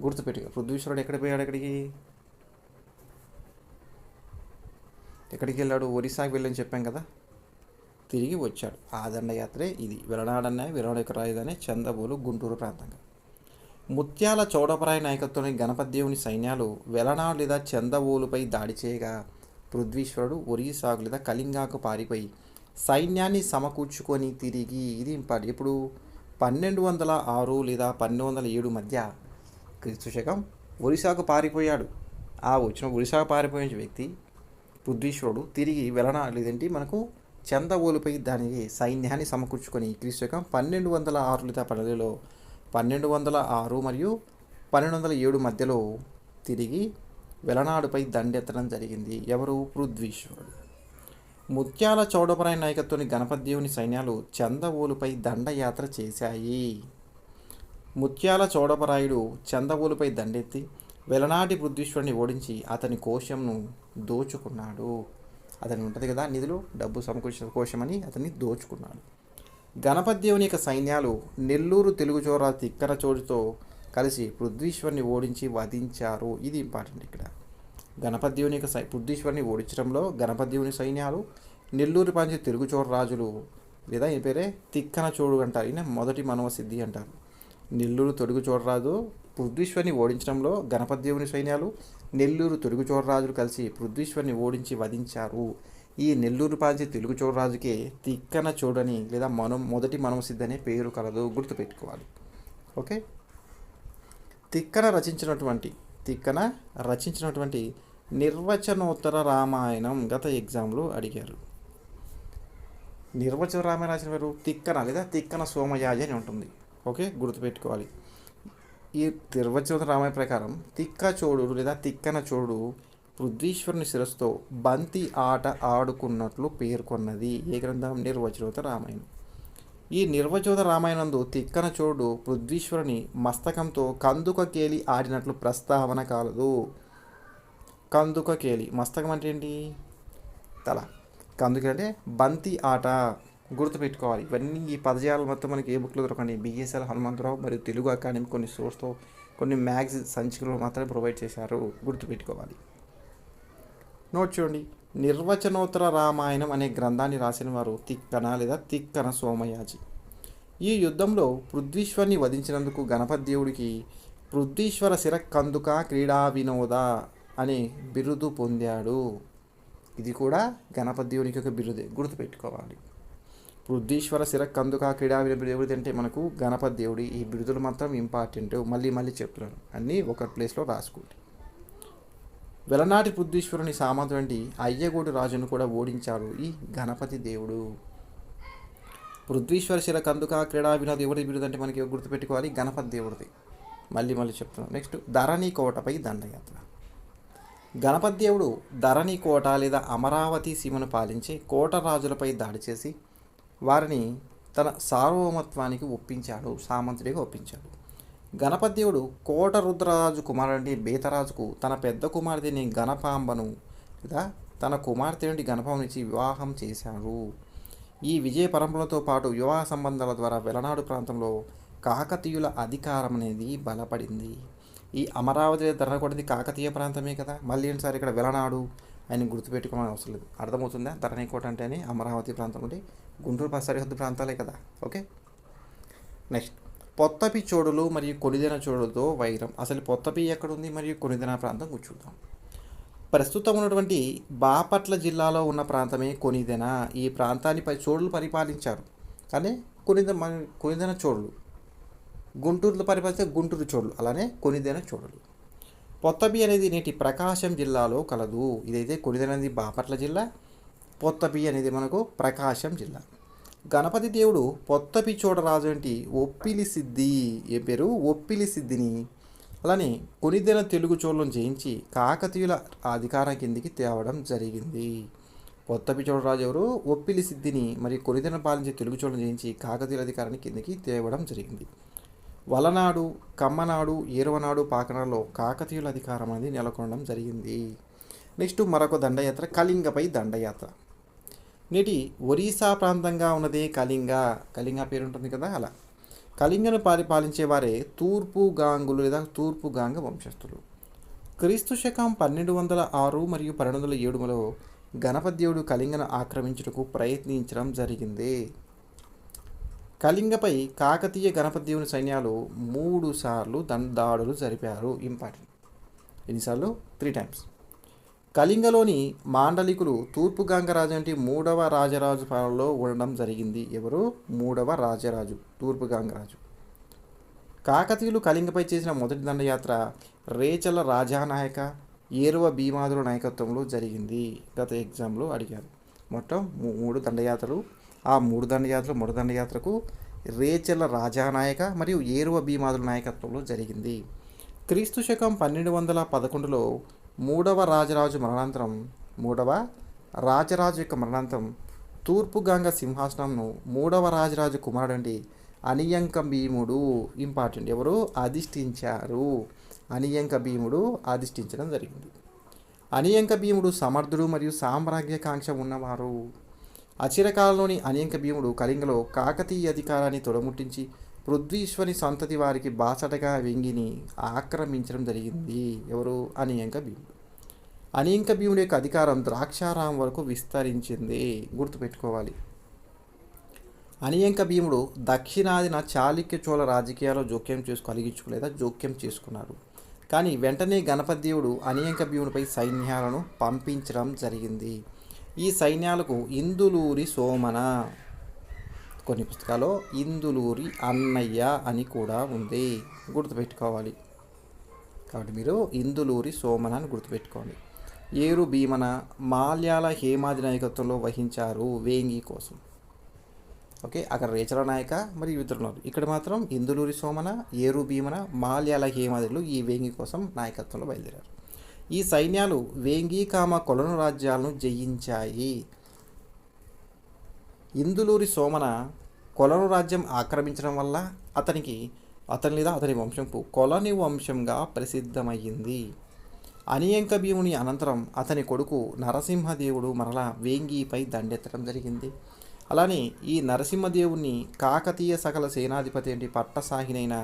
గుర్తుపెట్టుగా. పృథ్వీశ్వరుడు ఎక్కడికి పోయాడు? ఎక్కడికి వెళ్ళాడు? ఒరిస్సాకి వెళ్ళని చెప్పాం కదా, తిరిగి వచ్చాడు. ఆ దండయాత్రే ఇది. వెలనాడనే వెలనాడు యొక్క రాజధాని చందవోలు, గుంటూరు ప్రాంతంగా. ముత్యాల చౌడపరాయ నాయకత్వంలోని గణపతిదేవుని సైన్యాలు వెలనాడు లేదా చందవోలుపై దాడి చేయగా పృథ్వీశ్వరుడు ఒరిస్సాకు లేదా కళింగాకు పారిపోయి సైన్యాన్ని సమకూర్చుకొని తిరిగి, ఇది ఇంపార్టెంట్, ఇప్పుడు 1206 లేదా 1207 మధ్య క్రీస్తు శకం ఒరిస్సాకు పారిపోయాడు. ఆ వచ్చిన ఒరిస్సాకు పారిపోయిన వ్యక్తి పృథ్వీశ్వరుడు తిరిగి లేదంటే మనకు చందవోలుపై దానికి సైన్యాన్ని సమకూర్చుకొని క్రీస్తు శకం 1206 లేదా 1206 మరియు 1207 మధ్యలో తిరిగి వెలనాడుపై దండెత్తడం జరిగింది. ఎవరు? పృథ్వీశ్వరుడు. ముత్యాల చౌడపరాయ నాయకత్వంలోని గణపతిదేవుని సైన్యాలు చందవోలుపై దండయాత్ర చేశాయి. ముత్యాల చౌడపరాయుడు చందవోలుపై దండెత్తి వెలనాటి పృథ్వీశ్వరుని ఓడించి అతని కోశంను దోచుకున్నాడు. అతని ఉంటుంది కదా నిధులు, డబ్బు సమకూర్చిన కోశమని అతన్ని దోచుకున్నాడు. గణపతిదేవుని యొక్క సైన్యాలు నెల్లూరు తెలుగుచోర తిక్కన చోటుతో కలిసి పృథ్వీశ్వరుని ఓడించి వధించారు. ఇది ఇంపార్టెంట్ ఇక్కడ. గణపతిదేవుని యొక్క పృథ్వీశ్వరుని ఓడించడంలో గణపతిదేవుని సైన్యాలు నెల్లూరు పంచి తెలుగుచోర రాజులు లేదా ఈ పేరే తిక్కన చోడు అంటారు. ఈయన మొదటి మనవసిద్ధి అంటారు. నెల్లూరు తొడుగు చోడరాజు పృథ్వీశ్వరుని ఓడించడంలో గణపతిదేవుని సైన్యాలు నెల్లూరు తొడుగు చోడరాజులు కలిసి పృథ్వీశ్వరుని ఓడించి వధించారు. ఈ నెల్లూరు పాంచి తెలుగు చోడరాజుకే తిక్కన చోడని లేదా మొదటి మనవసిద్ధి అనే పేరు కలదు, గుర్తుపెట్టుకోవాలి. ఓకే. తిక్కన రచించినటువంటి నిర్వచనోత్తర రామాయణం గత ఎగ్జామ్లో అడిగారు. నిర్వచన రామాయణం రాసిన వారు తిక్కన లేదా తిక్కన సోమయాజి అని ఉంటుంది. ఓకే, గుర్తుపెట్టుకోవాలి. ఈ నిర్వచన రామాయణ ప్రకారం తిక్కచోడు లేదా తిక్కన చోడు పృథ్వీశ్వరుని శిరస్సుతో బంతి ఆట ఆడుకున్నట్లు పేర్కొన్నది. ఏ గ్రంథం? నిర్వచనోత్తర రామాయణం. ఈ నిర్వచోద రామాయణందు తిక్కన చోడు పృథ్వీశ్వరుని మస్తకంతో కందుక కేలి ఆడినట్లు ప్రస్తావన కాలదు. కందుక కేలి, మస్తకం అంటే ఏంటి? తల. కందుక అంటే బంతి ఆట, గుర్తుపెట్టుకోవాలి. ఇవన్నీ ఈ పదజాలు మొత్తం మనకి ఏ బుక్లో దొరకండి. బిఎస్ఎల్ హనుమంతరావు మరియు తెలుగు అకాడమీ కొన్ని సోర్స్తో కొన్ని మ్యాగజైన్ సంచికలు మాత్రమే ప్రొవైడ్ చేశారు, గుర్తుపెట్టుకోవాలి. నోట్ చూడండి. నిర్వచనోత్తర రామాయణం అనే గ్రంథాన్ని రాసిన వారు తిక్కన లేదా తిక్కన సోమయాజి. ఈ యుద్ధంలో పృథ్వీశ్వరుని వధించినందుకు గణపతి దేవుడికి పృథ్వీశ్వర శిర కందుక క్రీడా వినోద అనే బిరుదు పొందాడు. ఇది కూడా గణపతి దేవునికి ఒక బిరుదే, గుర్తుపెట్టుకోవాలి. పృథ్వీశ్వర శిర కందుక క్రీడా వినోద అంటే మనకు గణపతి దేవుడి. ఈ బిరుదులు మాత్రం ఇంపార్టెంట్, మళ్ళీ చెప్తున్నాను, అన్నీ ఒక ప్లేస్లో రాసుకోండి. వెలనాటి పృథ్వీశ్వరుని సామంతుడి అయ్యగోడు రాజును కూడా ఓడించాడు ఈ గణపతి దేవుడు. పృథ్వీశ్వర శిర కందుక క్రీడా వినోద ఎవరి బిరుదు అంటే మనకి గుర్తుపెట్టుకోవాలి, గణపతి దేవుడిది. మళ్ళీ చెప్తున్నాను. నెక్స్ట్ ధరణి కోటపై దండయాత్ర. గణపతి దేవుడు ధరణి కోట లేదా అమరావతి సీమను పాలించే కోట రాజులపై దాడి చేసి వారిని తన సార్వభౌమత్వానికి ఒప్పించాడు, సామంతుడిగా ఒప్పించాడు. గణపతి దేవుడు కోట రుద్రరాజు కుమారుడి బేతరాజుకు తన పెద్ద కుమార్తెని గణపాంబను లేదా తన కుమార్తె నుండి గణపాంబనిచ్చి వివాహం చేశాడు. ఈ విజయ పరంపరలతో పాటు వివాహ సంబంధాల ద్వారా వెలనాడు ప్రాంతంలో కాకతీయుల అధికారం అనేది బలపడింది. ఈ అమరావతి ధరణి కాకతీయ ప్రాంతమే కదా. మళ్ళీ ఏంటిసారి ఇక్కడ వెలనాడు ఆయన గుర్తుపెట్టుకోవడం అవసరం లేదు, అర్థమవుతుందా? ధరణికోట అంటే అని అమరావతి ప్రాంతం అంటే గుంటూరు సరిహద్దు ప్రాంతాలే కదా. ఓకే. నెక్స్ట్ పొత్తపి చోడులు మరియు కొనిదెన చోడులతో వైరం. అసలు పొత్తపి ఎక్కడుంది మరియు కొనిదెన ప్రాంతం కూర్చుందాం. ప్రస్తుతం ఉన్నటువంటి బాపట్ల జిల్లాలో ఉన్న ప్రాంతమే కొనిదెన. ఈ ప్రాంతాన్ని చోడులు పరిపాలించారు, కానీ కొనిదెన చోడులు గుంటూరులో పరిపాలిస్తే గుంటూరు చోడులు, అలానే కొనిదెన చోడులు. పొత్తపి అనేది నేటి ప్రకాశం జిల్లాలో కలదు. ఇదైతే కొనిదెన అనేది బాపట్ల జిల్లా, పొత్తపి అనేది మనకు ప్రకాశం జిల్లా. గణపతి దేవుడు పొత్తపి చోడరాజు అంటే ఒప్పిలి సిద్ధి, ఏ పేరు? ఒప్పిలి సిద్ధిని అలానే కొనిదెన తెలుగు చోళలను జయించి కాకతీయుల అధికారం కిందికి తేవడం జరిగింది. పొత్తపి చోడరాజు ఎవరు? ఒప్పిలి సిద్ధిని మరియు కొనిదెన పాలించే తెలుగు చోళలను జయించి కాకతీయుల అధికారాన్ని కిందికి తేవడం జరిగింది. వలనాడు, కమ్మనాడు, ఏరవనాడు, పాకనాడులో కాకతీయుల అధికారం అనేది నెలకొనడం జరిగింది. నెక్స్ట్ మరొక దండయాత్ర కళింగపై దండయాత్ర. నేటి ఒరిస్సా ప్రాంతంగా ఉన్నదే కళింగ. కళింగ పేరు ఉంటుంది కదా, అలా కళింగను పరిపాలించే వారే తూర్పు గాంగులు లేదా తూర్పు గాంగ వంశస్థులు. క్రీస్తు శకం 1206 మరియు 1207లో గణపతిదేవుడు కళింగను ఆక్రమించుటకు ప్రయత్నించడం జరిగింది. కళింగపై కాకతీయ గణపతిదేవుని సైన్యాలు 3 సార్లు దాడులు జరిపారు. ఇంపార్టెంట్. ఎన్నిసార్లు? 3 టైమ్స్. కళింగలోని మాండలికులు తూర్పు గంగరాజు అంటే 3వ రాజరాజు పాలనలో ఉండడం జరిగింది. ఎవరు? 3వ రాజరాజు తూర్పు గంగరాజు. కాకతీయులు కళింగపై చేసిన మొదటి దండయాత్ర రేచల రాజానాయక, ఏరువ భీమాదుల నాయకత్వంలో జరిగింది. గత ఎగ్జామ్లో అడిగారు. మొత్తం 3 దండయాత్రలు. ఆ 3 దండయాత్రలు మొదటి దండయాత్రకు రేచల రాజానాయక మరియు ఏరువ భీమాదుల నాయకత్వంలో జరిగింది. క్రీస్తు శకం 1211లో 3వ రాజరాజు యొక్క మరణాంతరం తూర్పు గంగ సింహాసనంను 3వ రాజరాజు కుమారుడండి అనియంక భీముడు, ఇంపార్టెంట్, ఎవరు అధిష్ఠించారు? అనియంక భీముడు అధిష్ఠించడం జరిగింది. అనియంక భీముడు సమర్థుడు మరియు సామ్రాజ్యకాంక్ష ఉన్నవారు. అచిరకాలంలోని అనియంక భీముడు కళింగలో కాకతీయ అధికారాన్ని తొడముట్టించి పృథ్వీశ్వరి సంతతి వారికి బాసటగా వెంగిని ఆక్రమించడం జరిగింది. ఎవరు? అనియంక భీముడు. అనియంక భీముడి యొక్క అధికారం ద్రాక్షారామం వరకు విస్తరించింది. గుర్తుపెట్టుకోవాలి. అనియంక భీముడు దక్షిణాదిన చాళుక్య చోళ రాజకీయాల్లో జోక్యం చేసుకున్నారు. కానీ వెంటనే గణపతిదేవుడు అనియంక భీముడిపై సైన్యాలను పంపించడం జరిగింది. ఈ సైన్యాలకు ఇందులూరి సోమన, కొన్ని పుస్తకాల్లో ఇందులూరి అన్నయ్య అని కూడా ఉంది. గుర్తుపెట్టుకోవాలి. కాబట్టి మీరు ఇందులూరి సోమన అని గుర్తుపెట్టుకోండి. ఏరు భీమన, మాల్యాల హేమాది నాయకత్వంలో వహించారు వేంగి కోసం. ఓకే, అక్కడ రేచల నాయక మరియు ఇతరులు. ఇక్కడ మాత్రం ఇందులూరి సోమన, ఏరు భీమన, మాల్యాల హేమాదులు ఈ వేంగి కోసం నాయకత్వంలో బయలుదేరారు. ఈ సైన్యాలు వేంగి కొలను రాజ్యాలను జయించాయి. ఇందులూరి సోమన కొలను రాజ్యం ఆక్రమించడం వల్ల అతని వంశం కొలని వంశంగా ప్రసిద్ధమయ్యింది. అనియంక భీముని అనంతరం అతని కొడుకు నరసింహదేవుడు మరలా వేంగిపై దండెత్తడం జరిగింది. అలానే ఈ నరసింహదేవుని కాకతీయ సకల సేనాధిపతి అంటే పట్టసాహినైన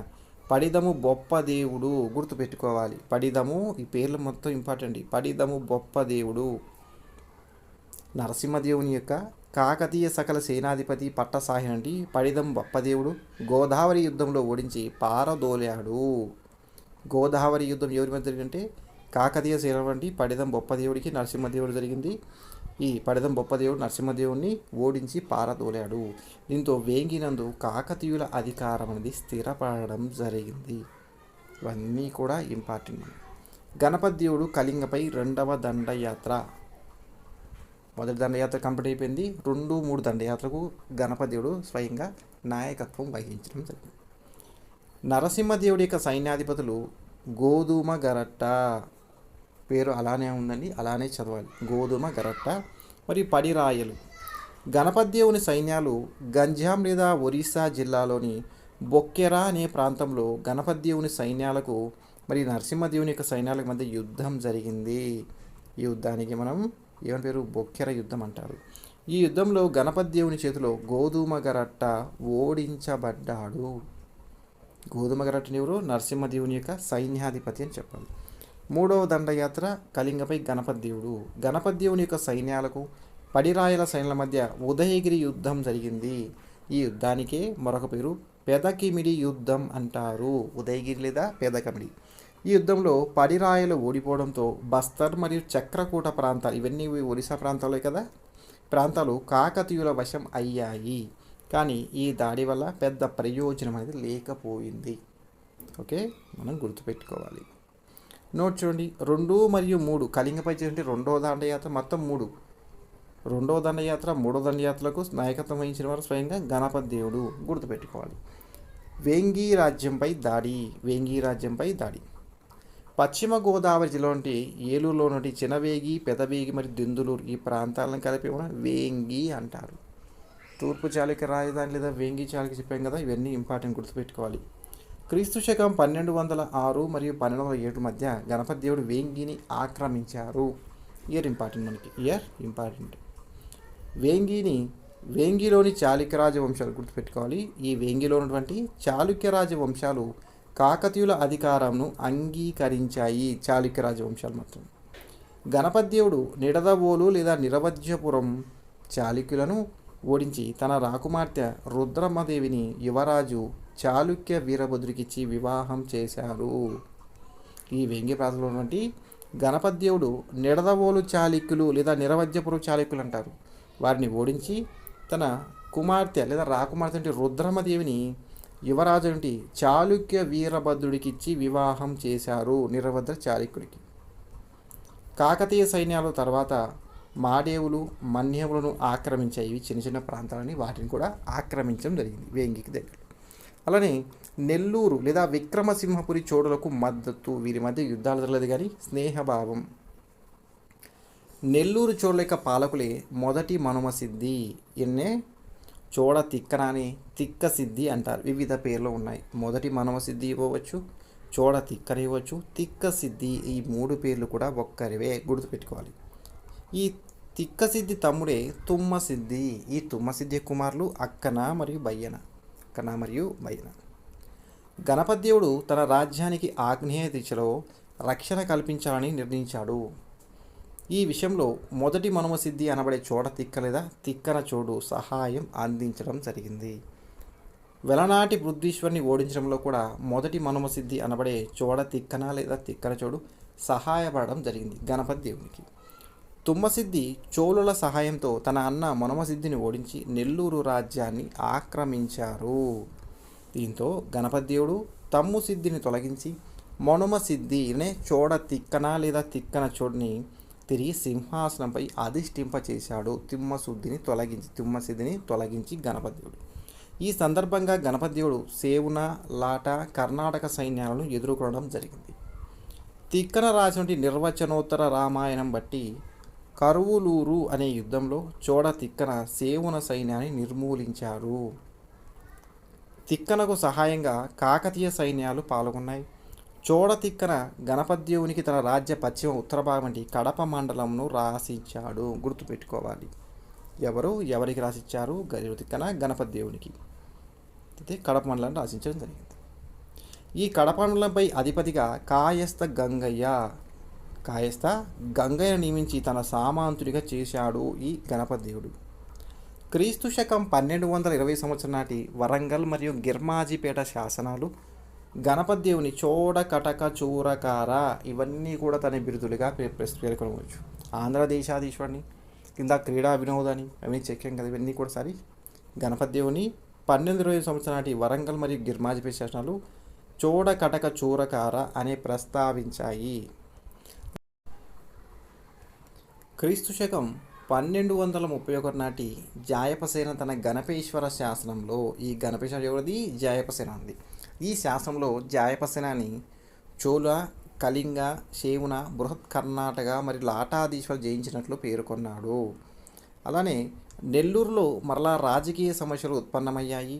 పడిదము బొప్పదేవుడు, గుర్తుపెట్టుకోవాలి. పడిదము, ఈ పేర్లు మొత్తం ఇంపార్టెంట్. పడిదము బొప్పదేవుడు నరసింహదేవుని యొక్క కాకతీయ సకల సేనాధిపతి పట్టసాహిని అంటే పడిదము బొప్పదేవుడు గోదావరి యుద్ధంలో ఓడించి పారదోలాడు. గోదావరి యుద్ధం ఎవరి మధ్య జరిగిందంటే కాకతీయ సేన వంటి పడిదం బొప్పదేవుడికి నరసింహదేవుడు జరిగింది. ఈ పడిదం బొప్పదేవుడు నరసింహదేవుడిని ఓడించి పారదోలాడు. దీంతో వేంగినందు కాకతీయుల అధికారం అనేది స్థిరపడడం జరిగింది. ఇవన్నీ కూడా ఇంపార్టెంట్. గణపతిదేవుడు కళింగపై 2వ దండయాత్ర. మొదటి దండయాత్ర కంప్లీట్ అయిపోయింది. 2, 3 దండయాత్రకు గణపతిదేవుడు స్వయంగా నాయకత్వం వహించడం జరిగింది. నరసింహదేవుడి యొక్క సైన్యాధిపతులు గోధుమ గరట్ట, పేరు అలానే ఉందండి, అలానే చదవాలి. గోధుమ గరట్ట మరియు పడిరాయలు. గణపతిదేవుని సైన్యాలు గంజాం లేదా ఒరిస్సా జిల్లాలోని బొక్కెరా అనే ప్రాంతంలో గణపతిదేవుని సైన్యాలకు మరియు నరసింహదేవుని యొక్క సైన్యాలకు మధ్య యుద్ధం జరిగింది. ఈ యుద్ధానికి మనం ఏమని పేరు? బొక్కెర యుద్ధం అంటారు. ఈ యుద్ధంలో గణపతిదేవుని చేతిలో గోధుమ గరట్ట ఓడించబడ్డాడు. గోధుమ గరట్టని ఎవరు? నరసింహదేవుని యొక్క సైన్యాధిపతి అని చెప్పాలి. 3వ దండయాత్ర కళింగపై గణపతిదేవుని యొక్క సైన్యాలకు పడిరాయల సైన్యాల మధ్య ఉదయగిరి యుద్ధం జరిగింది. ఈ యుద్ధానికే మరొక పేరు పెదకిమిడి యుద్ధం అంటారు. ఉదయగిరి లేదా పెదకమిడి. ఈ యుద్ధంలో పడిరాయలు ఓడిపోవడంతో బస్తర్ మరియు చక్రకూట ప్రాంతాలు, ఇవన్నీ ఒరిస్సా ప్రాంతాలే కదా, ప్రాంతాలు కాకతీయుల వశం అయ్యాయి. కానీ ఈ దాడి వల్ల పెద్ద ప్రయోజనం అనేది లేకపోయింది. ఓకే, మనం గుర్తుపెట్టుకోవాలి. నోట్ చూడండి. 2 మరియు 3 కళింగపై చేసిన 2వ దండయాత్ర, మొత్తం 3. 2వ దండయాత్ర, 3వ దండయాత్రలకు నాయకత్వం వహించిన వారు స్వయంగా గణపతిదేవుడు. గుర్తుపెట్టుకోవాలి. వేంగి రాజ్యంపై దాడి. పశ్చిమ గోదావరి జిల్లా నుండి ఏలూరులో నుండి చినవేగి, పెదవేగి మరియు దెందులూరు ఈ ప్రాంతాలను కలిపి మనం వేంగి అంటారు. తూర్పు చాళుక్య రాజధాని లేదా వేంగి చాళుక్య చెప్పాం కదా, ఇవన్నీ ఇంపార్టెంట్, గుర్తుపెట్టుకోవాలి. క్రీస్తు శకం 1206 మరియు 1207 మధ్య గణపతి దేవుడు వేంగిని ఆక్రమించారు. Year important. వేంగిలోని చాళుక్య రాజవంశాలు గుర్తుపెట్టుకోవాలి. ఈ వేంగిలో ఉన్నటువంటి చాళుక్య రాజవంశాలు కాకతీయుల అధికారంను అంగీకరించాయి. చాళుక్య రాజవంశాలు మాత్రం. గణపతి దేవుడు నిడదవోలు లేదా నిరవధ్యపురం చాళుక్యులను ఓడించి తన రాకుమార్తె రుద్రమ్మదేవిని యువరాజు చాళుక్య వీరభద్రుడికిచ్చి వివాహం చేశారు. ఈ వేంగి ప్రాంతంలో ఉన్నటువంటి గణపతి దేవుడు నిడదవోలు చాళుక్యులు లేదా నిరవధ్యపురం చాళుక్యులు అంటారు. వారిని ఓడించి తన కుమార్తె లేదా రాకుమార్తె అంటే రుద్రమ్మదేవిని యువరాజు నుండి చాళుక్య వీరభద్రుడికిచ్చి వివాహం చేశారు. నిరవధ్ర చాళుక్యుడికి. కాకతీయ సైన్యాలు తర్వాత మాడేవులు మన్యవులను ఆక్రమించాయి. ఇవి చిన్న చిన్న ప్రాంతాలని వాటిని కూడా ఆక్రమించడం జరిగింది వేంగికి దగ్గర. అలానే నెల్లూరు లేదా విక్రమసింహపురి చోడులకు మద్దతు. వీరి మధ్య యుద్ధాలు జరగలేదు కానీ స్నేహభావం. నెల్లూరు చోడుల యొక్క పాలకులే మొదటి మనుమసిద్ధి. ఎన్నే చోడ తిక్కనాని తిక్క సిద్ధి అంటారు. వివిధ పేర్లు ఉన్నాయి. మొదటి మనుమసిద్ధి ఇవ్వవచ్చు, చోడ తిక్కన ఇవ్వచ్చు, తిక్క సిద్ధి. ఈ 3 పేర్లు కూడా ఒక్కరివే, గుర్తుపెట్టుకోవాలి. ఈ తిక్క సిద్ధి తమ్ముడే తుమ్మ సిద్ధి. ఈ తుమ్మ సిద్ధి కుమారులు అక్కన మరియు బయ్యన. గణపతి దేవుడు తన రాజ్యానికి ఆగ్నేయ దిశలో రక్షణ కల్పించాలని నిర్ణయించాడు. ఈ విషయంలో మొదటి మనుమసిద్ధి అనబడే చోడ తిక్క లేదా తిక్కన చోడు సహాయం అందించడం జరిగింది. వెలనాటి బృద్దీశ్వరిని ఓడించడంలో కూడా మొదటి మనుమసిద్ధి అనబడే చోడ తిక్కన లేదా తిక్కన చోడు సహాయపడడం జరిగింది గణపతి దేవునికి. తుమ్మసిద్ధి చోళుల సహాయంతో తన అన్న మనుమసిద్ధిని ఓడించి నెల్లూరు రాజ్యాన్ని ఆక్రమించారు. దీంతో గణపతి దేవుడు తమ్ము సిద్ధిని తొలగించి మనుమసిద్ధి అనే చోడ తిక్కన లేదా తిక్కన చోడుని తిరిగి సింహాసనంపై అధిష్ఠింపచేశాడు. తుమ్మసిద్ధిని తొలగించి గణపతి దేవుడు. ఈ సందర్భంగా గణపతి దేవుడు సేవున లాట కర్ణాటక సైన్యాలను ఎదుర్కొనడం జరిగింది. తిక్కన రాసినటువంటి నిర్వచనోత్తర రామాయణం బట్టి కరువులూరు అనే యుద్ధంలో చోడ తిక్కన సేవున సైన్యాన్ని నిర్మూలించారు. తిక్కనకు సహాయంగా కాకతీయ సైన్యాలు పాల్గొన్నాయి. చోడ తిక్కన గణపతి దేవునికి తన రాజ్య పశ్చిమ ఉత్తర భాగం వంటి కడప మండలంను రాసిచ్చాడు. గుర్తుపెట్టుకోవాలి. ఎవరికి రాసిచ్చారు? గజు తిక్కన గణపతి దేవునికి అయితే కడప మండలాన్ని రాసించడం జరిగింది. ఈ కడప మండలంపై అధిపతిగా కాయస్థ గంగయ్య నియమించి తన సామంతుడిగా చేశాడు ఈ గణపతి దేవుడు. క్రీస్తు శకం 1220 సంవత్సరం నాటి వరంగల్ మరియు గిర్మాజీపేట శాసనాలు గణపతి దేవుని చోడ కటక చూరకార ఇవన్నీ కూడా తన బిరుదులుగా పేర్కొనవచ్చు. ఆంధ్రదేశాధీశ్వరిని కింద క్రీడా వినోదాన్ని అవన్నీ చెక్కాం కదా. ఇవన్నీ కూడా సరి గణపతి దేవుని 1220 సంవత్సరం నాటి వరంగల్ మరియు గిర్మాజీపేట శాసనాలు చోడ కటక చూరకార అనే ప్రస్తావించాయి. క్రీస్తు శకం 1231 నాటి జాయపసేన తన గణపేశ్వర శాసనంలో ఈ గణపేశ్వర ఎవరిది? జాయపసేన ఉంది. ఈ శాసనంలో జాయపసేనాని చోళ, కళింగ, శేవున, బృహత్ కర్ణాటక మరియు లాటాధీశ్వరు జయించినట్లు పేర్కొన్నాడు. అలానే నెల్లూరులో మరలా రాజకీయ సమస్యలు ఉత్పన్నమయ్యాయి.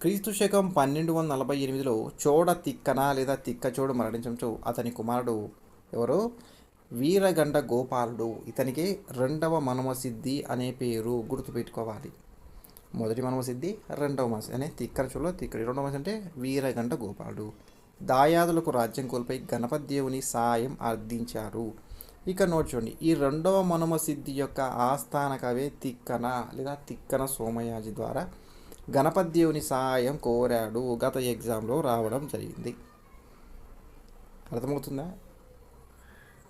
క్రీస్తు శకం 1248లో చోడ తిక్కన లేదా తిక్కచోడు మరణించడంతో అతని కుమారుడు ఎవరో వీరగండ గోపాలుడు. ఇతనికి 2వ మనుమసిద్ధి అనే పేరు గుర్తుపెట్టుకోవాలి. మొదటి మనుమసిద్ధి, 2వ మనుమసిద్ధి అనే తిక్కరచోడులో తిక్కడి. 2వ మనుమసిద్ధి అంటే వీరగండ గోపాలుడు. దాయాదులకు రాజ్యం కోల్పోయి గణపతి దేవుని సాయం అర్థించారు. ఇక నోట్ చూడండి. ఈ 2వ మనుమసిద్ధి యొక్క ఆస్థాన కవి తిక్కన లేదా తిక్కన సోమయాజి ద్వారా గణపతి దేవుని సహాయం కోరాడు. గత ఎగ్జామ్లో రావడం జరిగింది. అర్థమవుతుందా?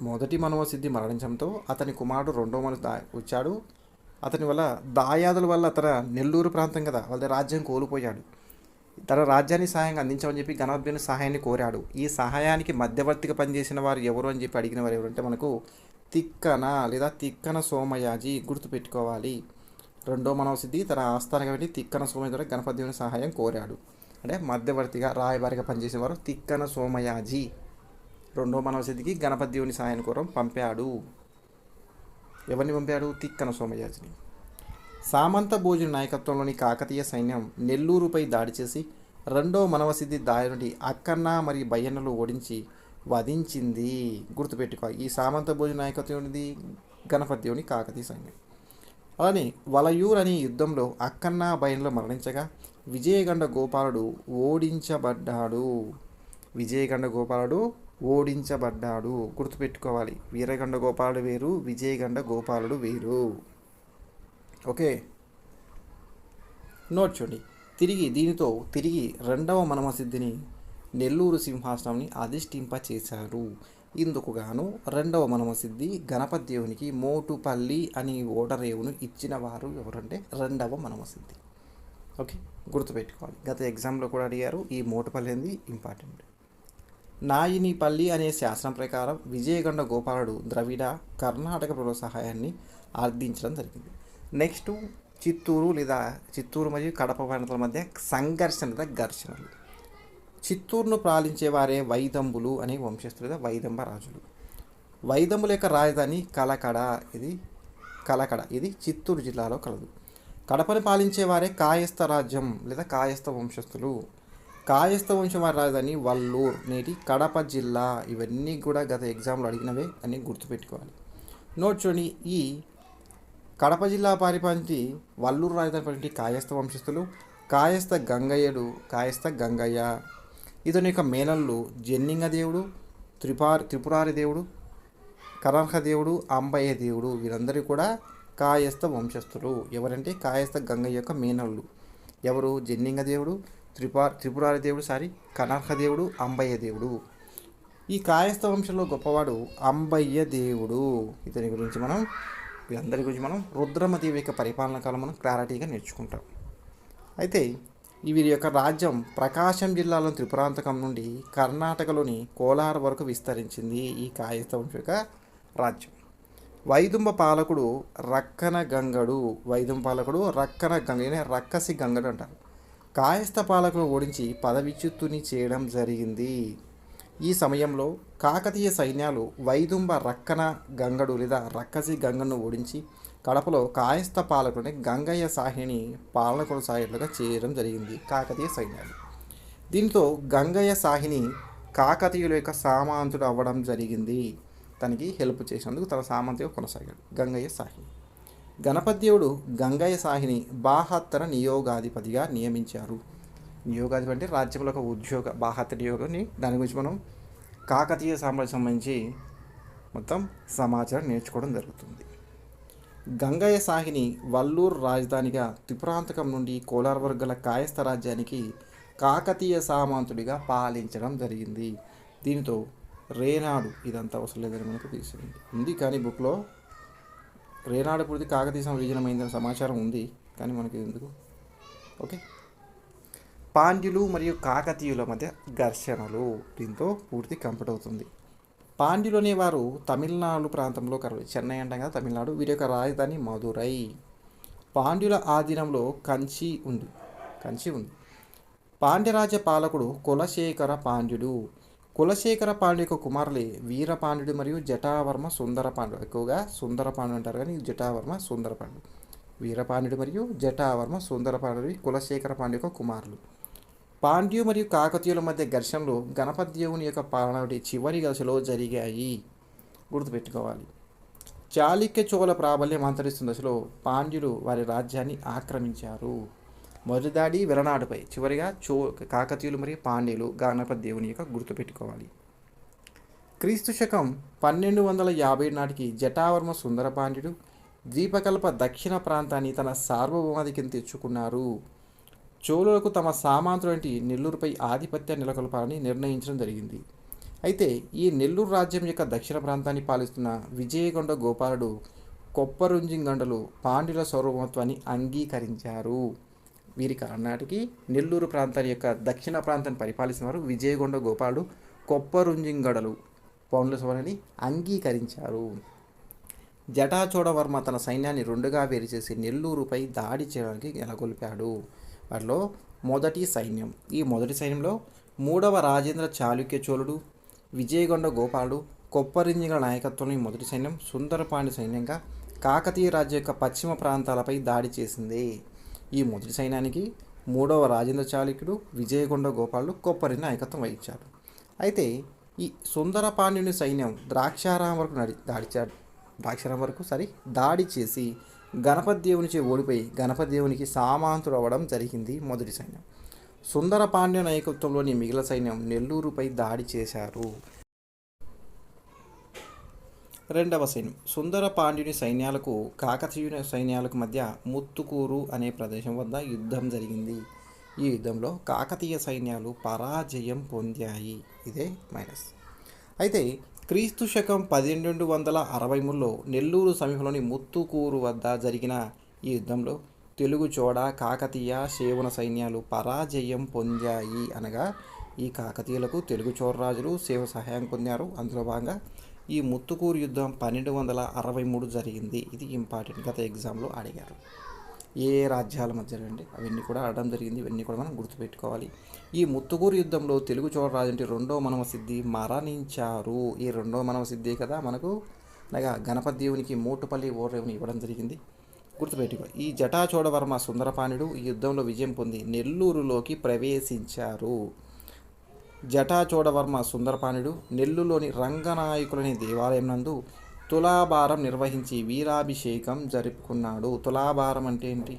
మొదటి మనుమసిద్ధి మరణించడంతో అతని కుమారుడు 2వ వచ్చాడు. అతని వల్ల దాయాదుల వల్ల తన నెల్లూరు ప్రాంతం కదా వాళ్ళ రాజ్యం కోల్పోయాడు. తన రాజ్యాన్ని సహాయంగా అందించమని చెప్పి గణపతి దేవుని సహాయాన్ని కోరాడు. ఈ సహాయానికి మధ్యవర్తిగా పనిచేసిన వారు ఎవరు అని చెప్పి అడిగిన వారు ఎవరంటే మనకు తిక్కన లేదా తిక్కన సోమయాజి. గుర్తుపెట్టుకోవాలి. 2వ మనుమసిద్ధి తన ఆస్థానం కాబట్టి తిక్కన సోమయాజి ద్వారా గణపతి దేవుని సహాయం కోరాడు. అంటే మధ్యవర్తిగా రాయబారిగా పనిచేసేవారు తిక్కన సోమయాజి. 2వ మనుమసిద్ధికి గణపతి దేవుని సహాయం కోరం పంపాడు. ఎవరిని పంపాడు? తిక్కన సోమయాజిని. సామంత భోజుని నాయకత్వంలోని కాకతీయ సైన్యం నెల్లూరుపై దాడి చేసి రెండో మనవసిద్ధి దాయుడి అక్కన్న మరియు బయ్యన్నలు ఓడించి వధించింది. గుర్తుపెట్టుకో, ఈ సామంత భోజ నాయకత్వంది గణపతి దేవుని కాకతీయ సైన్యం. అలానే వలయూర్ అనే యుద్ధంలో అక్కన్న బయ్యన్నలు మరణించగా విజయగండ గోపాలుడు ఓడించబడ్డాడు. విజయగండ గోపాలుడు ఓడించబడ్డాడు. గుర్తుపెట్టుకోవాలి, వీరగండ గోపాలుడు వేరు, విజయగండ గోపాలుడు వేరు. ఓకే, నోట్ చూడండి. తిరిగి రెండవ మనమసిద్ధిని నెల్లూరు సింహాసనాన్ని అధిష్ఠింపచేశారు. ఇందుకు గాను రెండవ మనమసిద్ధి గణపతి దేవునికి మోటుపల్లి అని ఓడరేవును ఇచ్చిన వారు ఎవరంటే రెండవ మనమసిద్ధి. ఓకే, గుర్తుపెట్టుకోవాలి, గత ఎగ్జామ్లో కూడా అడిగారు. ఈ మోటుపల్లి అనేది ఇంపార్టెంట్. నాయినిపల్లి అనే శాసనం ప్రకారం విజయగండ గోపాలుడు ద్రవిడ కర్ణాటక ప్రభుల సహాయాన్ని అర్థించడం జరిగింది. నెక్స్ట్ చిత్తూరు మరియు కడప ప్రాంతాల మధ్య సంఘర్షణ లేదా ఘర్షణలు. చిత్తూరును పాలించే వారే వైదంబులు అనే వంశస్థులు లేదా వైదంబ రాజులు. వైదంబుల యొక్క రాజధాని కలకడ. ఇది చిత్తూరు జిల్లాలో కలదు. కడపను పాలించేవారే కాయస్థ రాజ్యం లేదా కాయస్థ వంశస్థులు. కాయస్థ వంశం వారి రాజధాని వల్లూర్, నేటి కడప జిల్లా. ఇవన్నీ కూడా గత ఎగ్జామ్లో అడిగినవే అని గుర్తుపెట్టుకోవాలి. నోట్ చూడండి, ఈ కడప జిల్లా పరిపాలించి వల్లూరు రాజధాని కాయస్థ వంశస్థులు. కాయస్థ గంగయ్య, ఇతని యొక్క మేనల్లు జన్నింగ దేవుడు, త్రిపురారి దేవుడు, కనర్హ దేవుడు, అంబయ్య దేవుడు. వీరందరూ కూడా కాయస్థ వంశస్థులు. ఎవరంటే కాయస్థ గంగయ్య యొక్క మేనల్లు. ఎవరు? జన్నింగ దేవుడు, త్రిపురారి దేవుడు, కనర్హ దేవుడు, అంబయ్య దేవుడు. ఈ కాయస్థ వంశంలో గొప్పవాడు అంబయ్య దేవుడు. వీళ్ళందరి గురించి మనం రుద్రమదేవి యొక్క పరిపాలన కాలం మనం క్లారిటీగా నేర్చుకుంటాం. అయితే వీరి యొక్క రాజ్యం ప్రకాశం జిల్లాలోని త్రిపురాంతకం నుండి కర్ణాటకలోని కోలార్ వరకు విస్తరించింది. ఈ కాయస్థ వంశం యొక్క రాజ్యం. వైదుంబ పాలకుడు రక్కన గంగడు, రక్కసి గంగడు అంటారు. కాయస్థ పాలకులు ఓడించి పదవిచ్యుతుని చేయడం జరిగింది. ఈ సమయంలో కాకతీయ సైన్యాలు వైదుంబ రక్కన గంగడు లేదా రక్కసి గంగను ఓడించి కడపలో కాయస్థ పాలకుడిని గంగయ్య సాహిని పాలన కొనసాగేట్లుగా చేయడం జరిగింది కాకతీయ సైన్యాలు. దీంతో గంగయ్య సాహిని కాకతీయుల యొక్క సామంతుడు అవ్వడం జరిగింది. తనకి హెల్ప్ చేసినందుకు తన సామంతుగా కొనసాగాడు గంగయ్య సాహిని. గణపతి దేవుడు గంగయ్య సాహిని బాహత్తర నియోగాధిపతిగా నియమించారు. నియోగాధిపతి అంటే రాజ్యంలో ఒక ఉద్యోగ బాహత్త నియోగాన్ని. దాని గురించి మనం కాకతీయ సామ్రాజ్యం సంబంధించి మొత్తం సమాచారం నేర్చుకోవడం జరుగుతుంది. గంగయ్య సాహిని వల్లూరు రాజధానిగా త్రిపురాంతకం నుండి కోలార్ వర్గల కాయస్థ రాజ్యానికి కాకతీయ సామంతుడిగా పాలించడం జరిగింది. దీనితో రేనాడు, ఇదంతా అవసరం లేదని మనకు ఉంది, కానీ బుక్లో రేనాడు పూర్తి కాకతీయ విలీనమైందనే సమాచారం ఉంది, కానీ మనకి ఎందుకు. ఓకే, పాండ్యులు మరియు కాకతీయుల మధ్య ఘర్షణలు. దీంతో పూర్తి కంప్లీట్ అవుతుంది. పాండ్యులు అనేవారు తమిళనాడు ప్రాంతంలో కలరు. చెన్నై అంటాం కదా తమిళనాడు. వీరి యొక్క రాజధాని మదురై. పాండ్యుల ఆధీనంలో కంచి ఉంది. పాండ్యరాజ్య పాలకుడు కులశేఖర పాండ్యుడు. కులశేఖర పాండ్య యొక్క కుమారులే వీరపాండ్యుడు మరియు జటావర్మ సుందరపాండు. ఎక్కువగా సుందరపాండు అంటారు, కానీ జటావర్మ సుందరపాండు. వీరపాండ్యుడు మరియు జటావర్మ సుందరపాండు కులశేఖర పాండ్య యొక్క కుమారులు. పాండ్యు మరియు కాకతీయుల మధ్య ఘర్షణలు గణపతి దేవుని యొక్క పాలన చివరి దశలో జరిగాయి. గుర్తుపెట్టుకోవాలి. చాళుక్య చోళ ప్రాబల్యం అంతరిస్తున్న దశలో పాండ్యులు వారి రాజ్యాన్ని ఆక్రమించారు. మొదటి దాడి వెలనాడుపై, చివరిగా కాకతీయులు మరియు పాండ్యులు గణపతి దేవుని యొక్క గుర్తుపెట్టుకోవాలి. క్రీస్తు శకం 1250 నాటికి జటావర్మ సుందరపాండ్యుడు ద్వీపకల్ప దక్షిణ ప్రాంతాన్ని తన సార్వభౌమాధిక్యం తెచ్చుకున్నారు. చోళులకు తమ సామంతుడి నెల్లూరుపై ఆధిపత్యాన్ని నెలకొల్పాలని నిర్ణయించడం జరిగింది. అయితే ఈ నెల్లూరు రాజ్యం యొక్క దక్షిణ ప్రాంతాన్ని పాలిస్తున్న విజయగొండ గోపాలుడు కొప్పరుంజింగండలు పాండ్యుల సార్వభౌమత్వాన్ని అంగీకరించారు. వీరి కర్ణాటకి నెల్లూరు ప్రాంతాన్ని యొక్క దక్షిణ ప్రాంతాన్ని పరిపాలిస్తున్నారు విజయగొండ గోపాలుడు కొప్పరుంజింగడలు పాండ్యుల సార్వభౌమాన్ని అంగీకరించారు. జటాచోడవర్మ తన సైన్యాన్ని రెండుగా వేరు చేసి నెల్లూరుపై దాడి చేయడానికి నెలకొల్పాడు. వాటిలో మొదటి సైన్యం. ఈ మొదటి సైన్యంలో 3వ రాజేంద్ర చాళుక్య చోళుడు, విజయగొండ గోపాలుడు, కొప్పరింజిగల నాయకత్వంలోని మొదటి సైన్యం సుందరపాండ్య సైన్యంగా కాకతీయ రాజ్యం యొక్క పశ్చిమ ప్రాంతాలపై దాడి చేసింది. ఈ మొదటి సైన్యానికి మూడవ రాజేంద్ర చాళుక్యుడు, విజయగొండ గోపాలుడు కొప్పరి నాయకత్వం వహించారు. అయితే ఈ సుందర పాండ్యుని సైన్యం ద్రాక్షారాం వరకు దాడి చేసి గణపతి దేవునిచే ఓడిపోయి గణపతి దేవునికి సామాంతుడు అవ్వడం జరిగింది మొదటి సైన్యం. సుందర పాండ్య నాయకత్వంలోని మిగిలిన సైన్యం నెల్లూరుపై దాడి చేశారు. రెండవ సైన్యం సుందర పాండ్యుని సైన్యాలకు కాకతీయుని సైన్యాలకు మధ్య ముత్తుకూరు అనే ప్రదేశం వద్ద యుద్ధం జరిగింది. ఈ యుద్ధంలో కాకతీయ సైన్యాలు పరాజయం పొందాయి. ఇదే మైనస్. అయితే క్రీస్తు శకం 1263లో నెల్లూరు సమీపంలోని ముత్తుకూరు వద్ద జరిగిన ఈ యుద్ధంలో తెలుగు చోడ, కాకతీయ, సేవన సైన్యాలు పరాజయం పొందాయి. అనగా ఈ కాకతీయులకు తెలుగు చోళరాజులు సేవ సహాయం పొందారు. అందులో భాగంగా ఈ ముత్తుకూరు యుద్ధం 1263 జరిగింది. ఇది ఇంపార్టెంట్, గత ఎగ్జామ్లో అడిగారు. ఏ రాజ్యాల మధ్యలో అండి అవన్నీ కూడా అడగడం జరిగింది. ఇవన్నీ కూడా మనం గుర్తుపెట్టుకోవాలి. ఈ ముత్తుకూరు యుద్ధంలో తెలుగు చోళరాజు అంటే రెండో మనవ సిద్ధి మరణించారు. ఈ రెండో మనవ సిద్ధి కదా మనకు అనగా గణపతి దేవునికి మోటుపల్లి ఓరేవుని ఇవ్వడం జరిగింది. గుర్తుపెట్టుకో. ఈ జటాచోడవర్మ సుందరపాణుడు ఈ యుద్ధంలో విజయం పొంది నెల్లూరులోకి ప్రవేశించారు. జటాచోడవర్మ సుందరపాణుడు నెల్లూరులోని రంగనాయకులని దేవాలయం నందు తులాభారం నిర్వహించి వీరాభిషేకం జరుపుకున్నాడు. తులాభారం అంటే ఏంటి?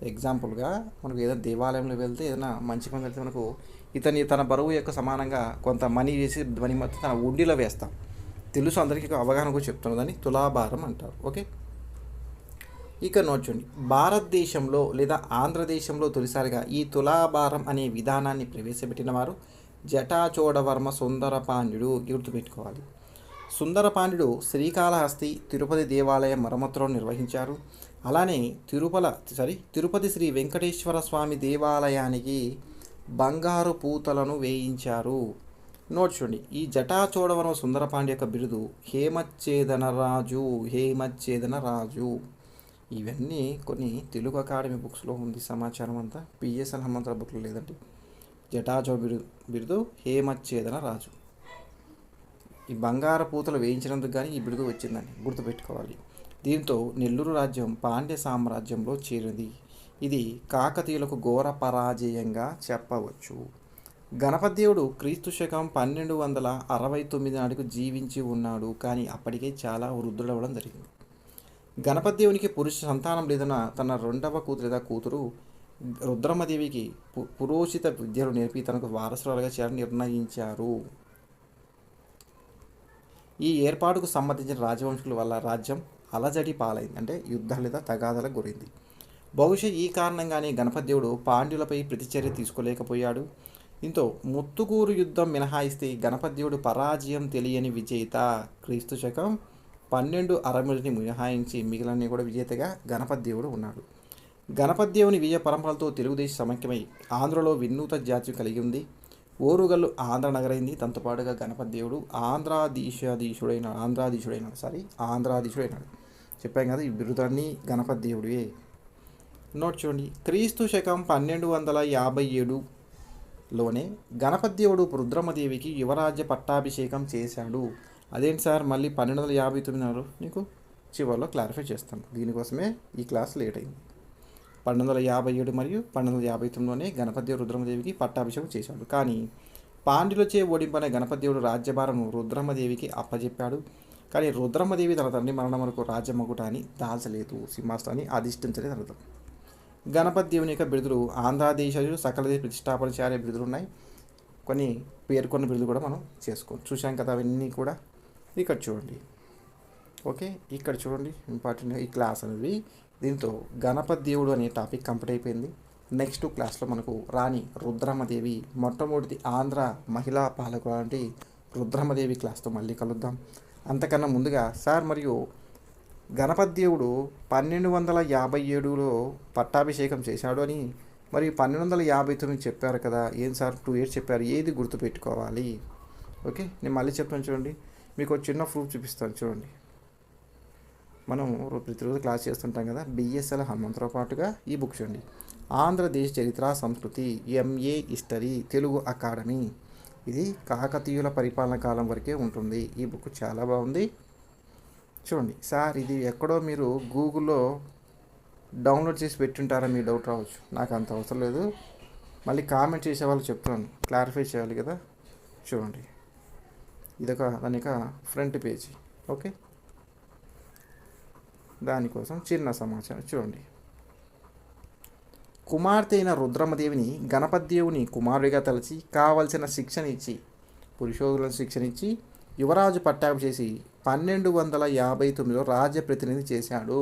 ఎగ్జాంపుల్గా మనకు ఏదైనా దేవాలయంలో వెళ్తే ఏదైనా మంచి పని వెళ్తే మనకు తన బరువు యొక్క సమానంగా కొంత మనీ వేసి మనీ మొత్తం తన ఉండిలో వేస్తాం. తెలుసు అందరికీ అవగాహన కూడా చెప్తున్నదని తులాభారం అంటారు. ఓకే, ఇక నోట్ చూడండి. భారతదేశంలో లేదా ఆంధ్రదేశంలో తొలిసారిగా ఈ తులాభారం అనే విధానాన్ని ప్రవేశపెట్టిన వారు జటాచోడవర్మ సుందరపాండ్యుడు. గుర్తుపెట్టుకోవాలి. సుందరపాండ్యుడు శ్రీకాళహస్తి, తిరుపతి దేవాలయం మరమ్మతులను నిర్వహించారు. అలానే తిరుపతి శ్రీ వెంకటేశ్వర స్వామి దేవాలయానికి బంగారు పూతలను వేయించారు. నోట్ చూడండి. ఈ జటాచోడవరం సుందరపాండ్య యొక్క బిరుదు హేమచ్ఛేదన రాజు. ఇవన్నీ కొన్ని తెలుగు అకాడమీ బుక్స్లో ఉంది సమాచారం అంతా. పిఎస్ఎల్ హనుమంతర బుక్లో లేదండి. జటాచోడ బిరుదు హేమచ్ఛేదన రాజు. ఈ బంగార పూతలు వేయించినందుకు కానీ ఈ బిరుదు వచ్చిందని గుర్తుపెట్టుకోవాలి. దీంతో నెల్లూరు రాజ్యం పాండ్య సామ్రాజ్యంలో చేరింది. ఇది కాకతీయులకు ఘోర పరాజయంగా చెప్పవచ్చు. గణపతి దేవుడు క్రీస్తు శకం 1269 నాటికి జీవించి ఉన్నాడు. కానీ అప్పటికే చాలా వృద్ధుడవడం జరిగింది. గణపతి దేవునికి పురుష సంతానం లేదన్న తన రెండవ కూతురు రుద్రమ్మదేవికి పురోషిత విద్యలు నేర్పి తనకు వారసురాలుగా చేయాలని నిర్ణయించారు. ఈ ఏర్పాటుకు సంబంధించిన రాజవంశుల వల్ల రాజ్యం అలజడి పాలైంది, అంటే యుద్ధాలు లేదా తగాదాలకు గురైంది. బహుశా ఈ కారణంగానే గణపతి దేవుడు పాండ్యులపై ప్రతిచర్య తీసుకోలేకపోయాడు. దీంతో ముత్తుకూరు యుద్ధం మినహాయిస్తే గణపతి దేవుడు పరాజయం తెలియని విజేత. క్రీస్తు శకం 1260 మినహాయించి మిగిలిన కూడా విజేతగా గణపతి దేవుడు ఉన్నాడు. గణపతి దేవుని విజయ పరంపరలతో తెలుగుదేశం సమైక్యమై ఆంధ్రలో వినూత జాతి కలిగి ఉంది. ఓరుగల్లు ఆంధ్ర నగరైంది. దాంతో పాటుగా గణపతి దేవుడు ఆంధ్రాధీశుడైనాడు. చెప్పాం కదా, ఈ బిరుదాన్ని గణపతి దేవుడే. నోట్ చూడండి. క్రీస్తు శకం 1257లోనే గణపతి దేవుడు రుద్రమ్మదేవికి యువరాజ్య పట్టాభిషేకం చేశాడు. అదేంటి సార్ మళ్ళీ 1259 నీకు చివరిలో క్లారిఫై చేస్తాను. దీనికోసమే ఈ క్లాస్ లేట్ అయింది. 1257 మరియు 1259లోనే గణపతి దేవుడు రుద్రమ్మదేవికి పట్టాభిషేకం చేశాడు. కానీ పాండ్యులచే ఓడింపైన గణపతి దేవుడు రాజ్యభారం రుద్రమ్మదేవికి అప్పచెప్పాడు. కానీ రుద్రమ్మదేవి తన తండ్రి మరణం వరకు రాజ్యమకుటాన్ని దాల్చలేదు, సింహాసనాన్ని అధిష్ఠించలేదు అర్థం. గణపతి దేవుని యొక్క బిరుదులు ఆంధ్రదేశీయులు సకల ప్రతిష్టాపనచార్య బిరుదులు ఉన్నాయి. కొన్ని పేర్కొన్న బిరుదులు కూడా మనం చూసాం కదా అవన్నీ కూడా. ఇక్కడ చూడండి. ఓకే, ఇక్కడ చూడండి ఇంపార్టెంట్గా ఈ క్లాస్ అనేది. దీంతో గణపతి దేవుడు అనే టాపిక్ కంప్లీట్ అయిపోయింది. నెక్స్ట్ క్లాస్లో మనకు రాణి రుద్రమ్మదేవి, మొట్టమొదటి ఆంధ్ర మహిళా పాలకులు లాంటి రుద్రమ్మదేవి క్లాస్తో మళ్ళీ కలుద్దాం. అంతకన్నా ముందుగా సార్ మరియు గణపతి దేవుడు 1257లో పట్టాభిషేకం చేశాడు అని మరియు 1259 చెప్పారు కదా. ఏం సార్ 2 years చెప్పారు, ఏది గుర్తుపెట్టుకోవాలి? ఓకే, నేను మళ్ళీ చెప్తాను చూడండి. మీకు ఒక చిన్న ప్రూఫ్ చూపిస్తాను చూడండి. మనం ప్రతిరోజు క్లాస్ చేస్తుంటాం కదా. బిఎస్ఎల్ హనుమంతరావు పాటుగా ఈ బుక్ చూడండి. ఆంధ్రదేశ్ చరిత్ర సంస్కృతి, ఎంఏ హిస్టరీ, తెలుగు అకాడమీ. ఇది కాకతీయుల పరిపాలన కాలం వరకే ఉంటుంది. ఈ బుక్ చాలా బాగుంది చూడండి. సార్ ఇది ఎక్కడో మీరు గూగుల్లో డౌన్లోడ్ చేసి పెట్టుంటారా మీ డౌట్ రావచ్చు. నాకు అంత అవసరం లేదు, మళ్ళీ కామెంట్ చేసే వాళ్ళు చెప్తున్నాను, క్లారిఫై చేయాలి కదా. చూడండి, దాని ఫ్రంట్ పేజీ. ఓకే, దానికోసం చిన్న సమాచారం చూడండి. కుమార్తె అయిన రుద్రమదేవిని గణపతిదేవుని కుమారుడిగా తలచి కావలసిన శిక్షణ ఇచ్చి, పురుషోధులను శిక్షణ ఇచ్చి యువరాజు పట్టాభి చేసి 1259లో రాజ్య ప్రతినిధి చేశాడు.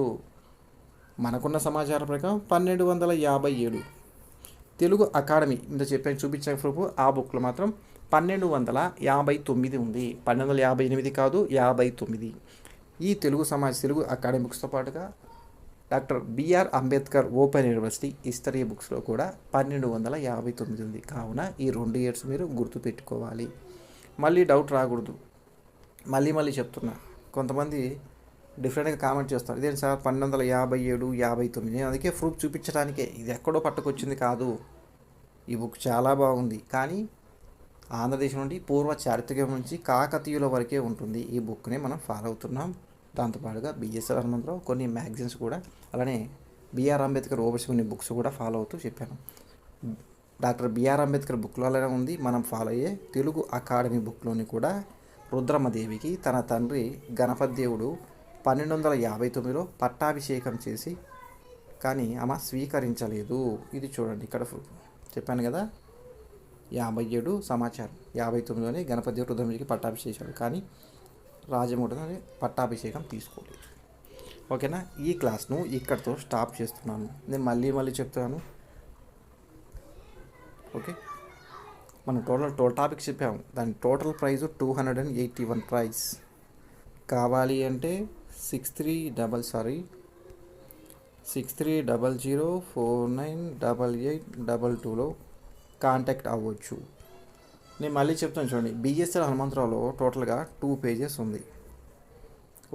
మనకున్న సమాచారం ప్రకారం 1257. తెలుగు అకాడమీ ఇంత చెప్పాను, చూపించాను ప్రూఫ్. ఆ బుక్లో మాత్రం 1259 ఉంది, 1258 కాదు, 59. ఈ తెలుగు అకాడమీ బుక్స్తో పాటుగా doctor B R Ambedkar open university history బుక్స్లో కూడా 1259 ఉంది. కావున ఈ 2 ఇయర్స్ మీరు గుర్తుపెట్టుకోవాలి, మళ్ళీ డౌట్ రాకూడదు. మళ్ళీ చెప్తున్నా, కొంతమంది డిఫరెంట్గా కామెంట్ చేస్తారు, ఇదేంటి సార్ 1257, 59. నేను అందుకే ప్రూఫ్ చూపించడానికే, ఇది ఎక్కడో పట్టుకొచ్చింది కాదు. ఈ బుక్ చాలా బాగుంది, కానీ ఆంధ్రదేశం నుండి పూర్వ చారిత్రకం నుంచి కాకతీయుల వరకే ఉంటుంది. ఈ బుక్ని మనం ఫాలో అవుతున్నాం. దాంతోపాటుగా బిఎస్ఆర్ హనుమంతరావు కొన్ని మ్యాగజైన్స్ కూడా, అలానే బిఆర్ అంబేద్కర్ ఓవర్సీ కొన్ని బుక్స్ కూడా ఫాలో అవుతూ చెప్పాను. డాక్టర్ బిఆర్ అంబేద్కర్ బుక్లో అలానే ఉంది, మనం ఫాలో అయ్యే తెలుగు అకాడమీ బుక్లోని కూడా రుద్రమదేవికి తన తండ్రి గణపతి దేవుడు 1259లో పట్టాభిషేకం చేసి, కానీ ఆమె స్వీకరించలేదు. ఇది చూడండి, ఇక్కడ చెప్పాను కదా, 57 సమాచారం, 59లోనే గణపతి దేవుడు రుద్రమదేవికి పట్టాభిషేకాడు, కానీ రాజముద్రని పట్టాభిషేకం తీసుకోలేదు. ఓకేనా, ఈ క్లాస్ను ఇక్కడితో స్టాప్ చేస్తున్నాను. నేను మళ్ళీ చెప్తున్నాను. ఓకే, మనం టోటల్ టాపిక్స్ చెప్పాము, దాని టోటల్ ప్రైస్ 281 ప్రైస్. కావాలి అంటే 6300498822లో కాంటాక్ట్ అవ్వచ్చు. నేను మళ్ళీ చెప్తాను చూడండి, బిఎస్ఆర్ హనుమంతరావులో టోటల్గా 2 పేజెస్ ఉంది,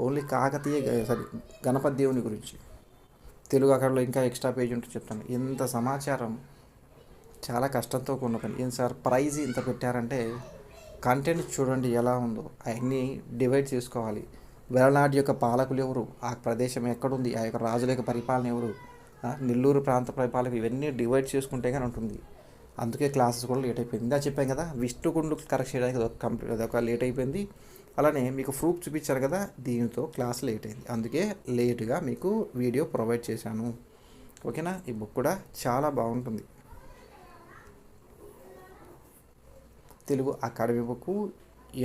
ఓన్లీ గణపతి దేవుని గురించి. తెలుగు అక్కడలో ఇంకా ఎక్స్ట్రా పేజ్ ఉంటే చెప్తాను. ఇంత సమాచారం చాలా కష్టంతో కూడిన పని. ఏం సార్ ప్రైజ్ ఇంత పెట్టారంటే, కంటెంట్ చూడండి ఎలా ఉందో, అవన్నీ డివైడ్ చేసుకోవాలి. వెలనాడు యొక్క పాలకులు ఎవరు, ఆ ప్రదేశం ఎక్కడుంది, ఆ యొక్క రాజుల యొక్క పరిపాలన ఎవరు, నెల్లూరు ప్రాంత పరిపాలన, ఇవన్నీ డివైడ్ చేసుకుంటే కానీ ఉంటుంది. అందుకే క్లాసెస్ కూడా లేట్ అయిపోయింది. ఇందా చెప్పాను కదా, విష్ణుగుండు కరెక్ట్ చేయడానికి అదొక లేట్ అయిపోయింది. అలానే మీకు ప్రూఫ్ చూపించారు కదా, దీనితో క్లాస్ లేట్ అయింది, అందుకే లేట్గా మీకు వీడియో ప్రొవైడ్ చేశాను. ఓకేనా, ఈ బుక్ కూడా చాలా బాగుంటుంది. Telugu academy book,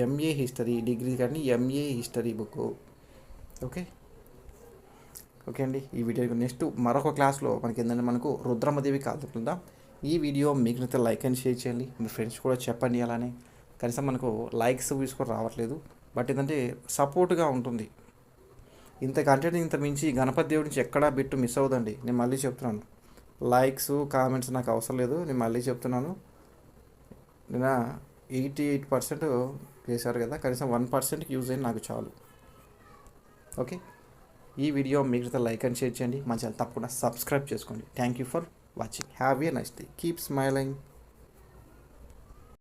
MA history degree కానీ ఎంఏ హిస్టరీ బుక్. ఓకే అండి, ఈ వీడియో నెక్స్ట్ మరొక క్లాస్లో మనకు రుద్రమదేవి కాదుకుందాం. ఈ వీడియో మీకు నచ్చితే లైక్ అండ్ షేర్ చేయండి, మీ ఫ్రెండ్స్ కూడా చెప్పండి. అలానే కనీసం మనకు లైక్స్ వ్యూస్ కూడా రావట్లేదు, బట్ ఏంటంటే సపోర్ట్గా ఉంటుంది. ఇంత కంటెంట్ ఇంత మించి గణపతి దేవుడి నుంచి ఎక్కడా బిట్టు మిస్ అవ్వదండి. నేను మళ్ళీ చెప్తున్నాను, లైక్స్ కామెంట్స్ నాకు అవసరం లేదు. నేను మళ్ళీ చెప్తున్నాను, నేను 88% చేశారు కదా, కనీసం 1%కి యూజ్ అయ్యి నాకు చాలు. ఓకే, ఈ వీడియో మీకు లైక్ అండ్ షేర్ చేయండి, మంచిగా తప్పకుండా సబ్స్క్రైబ్ చేసుకోండి. Thank you for watching. Have a nice day. Keep smiling.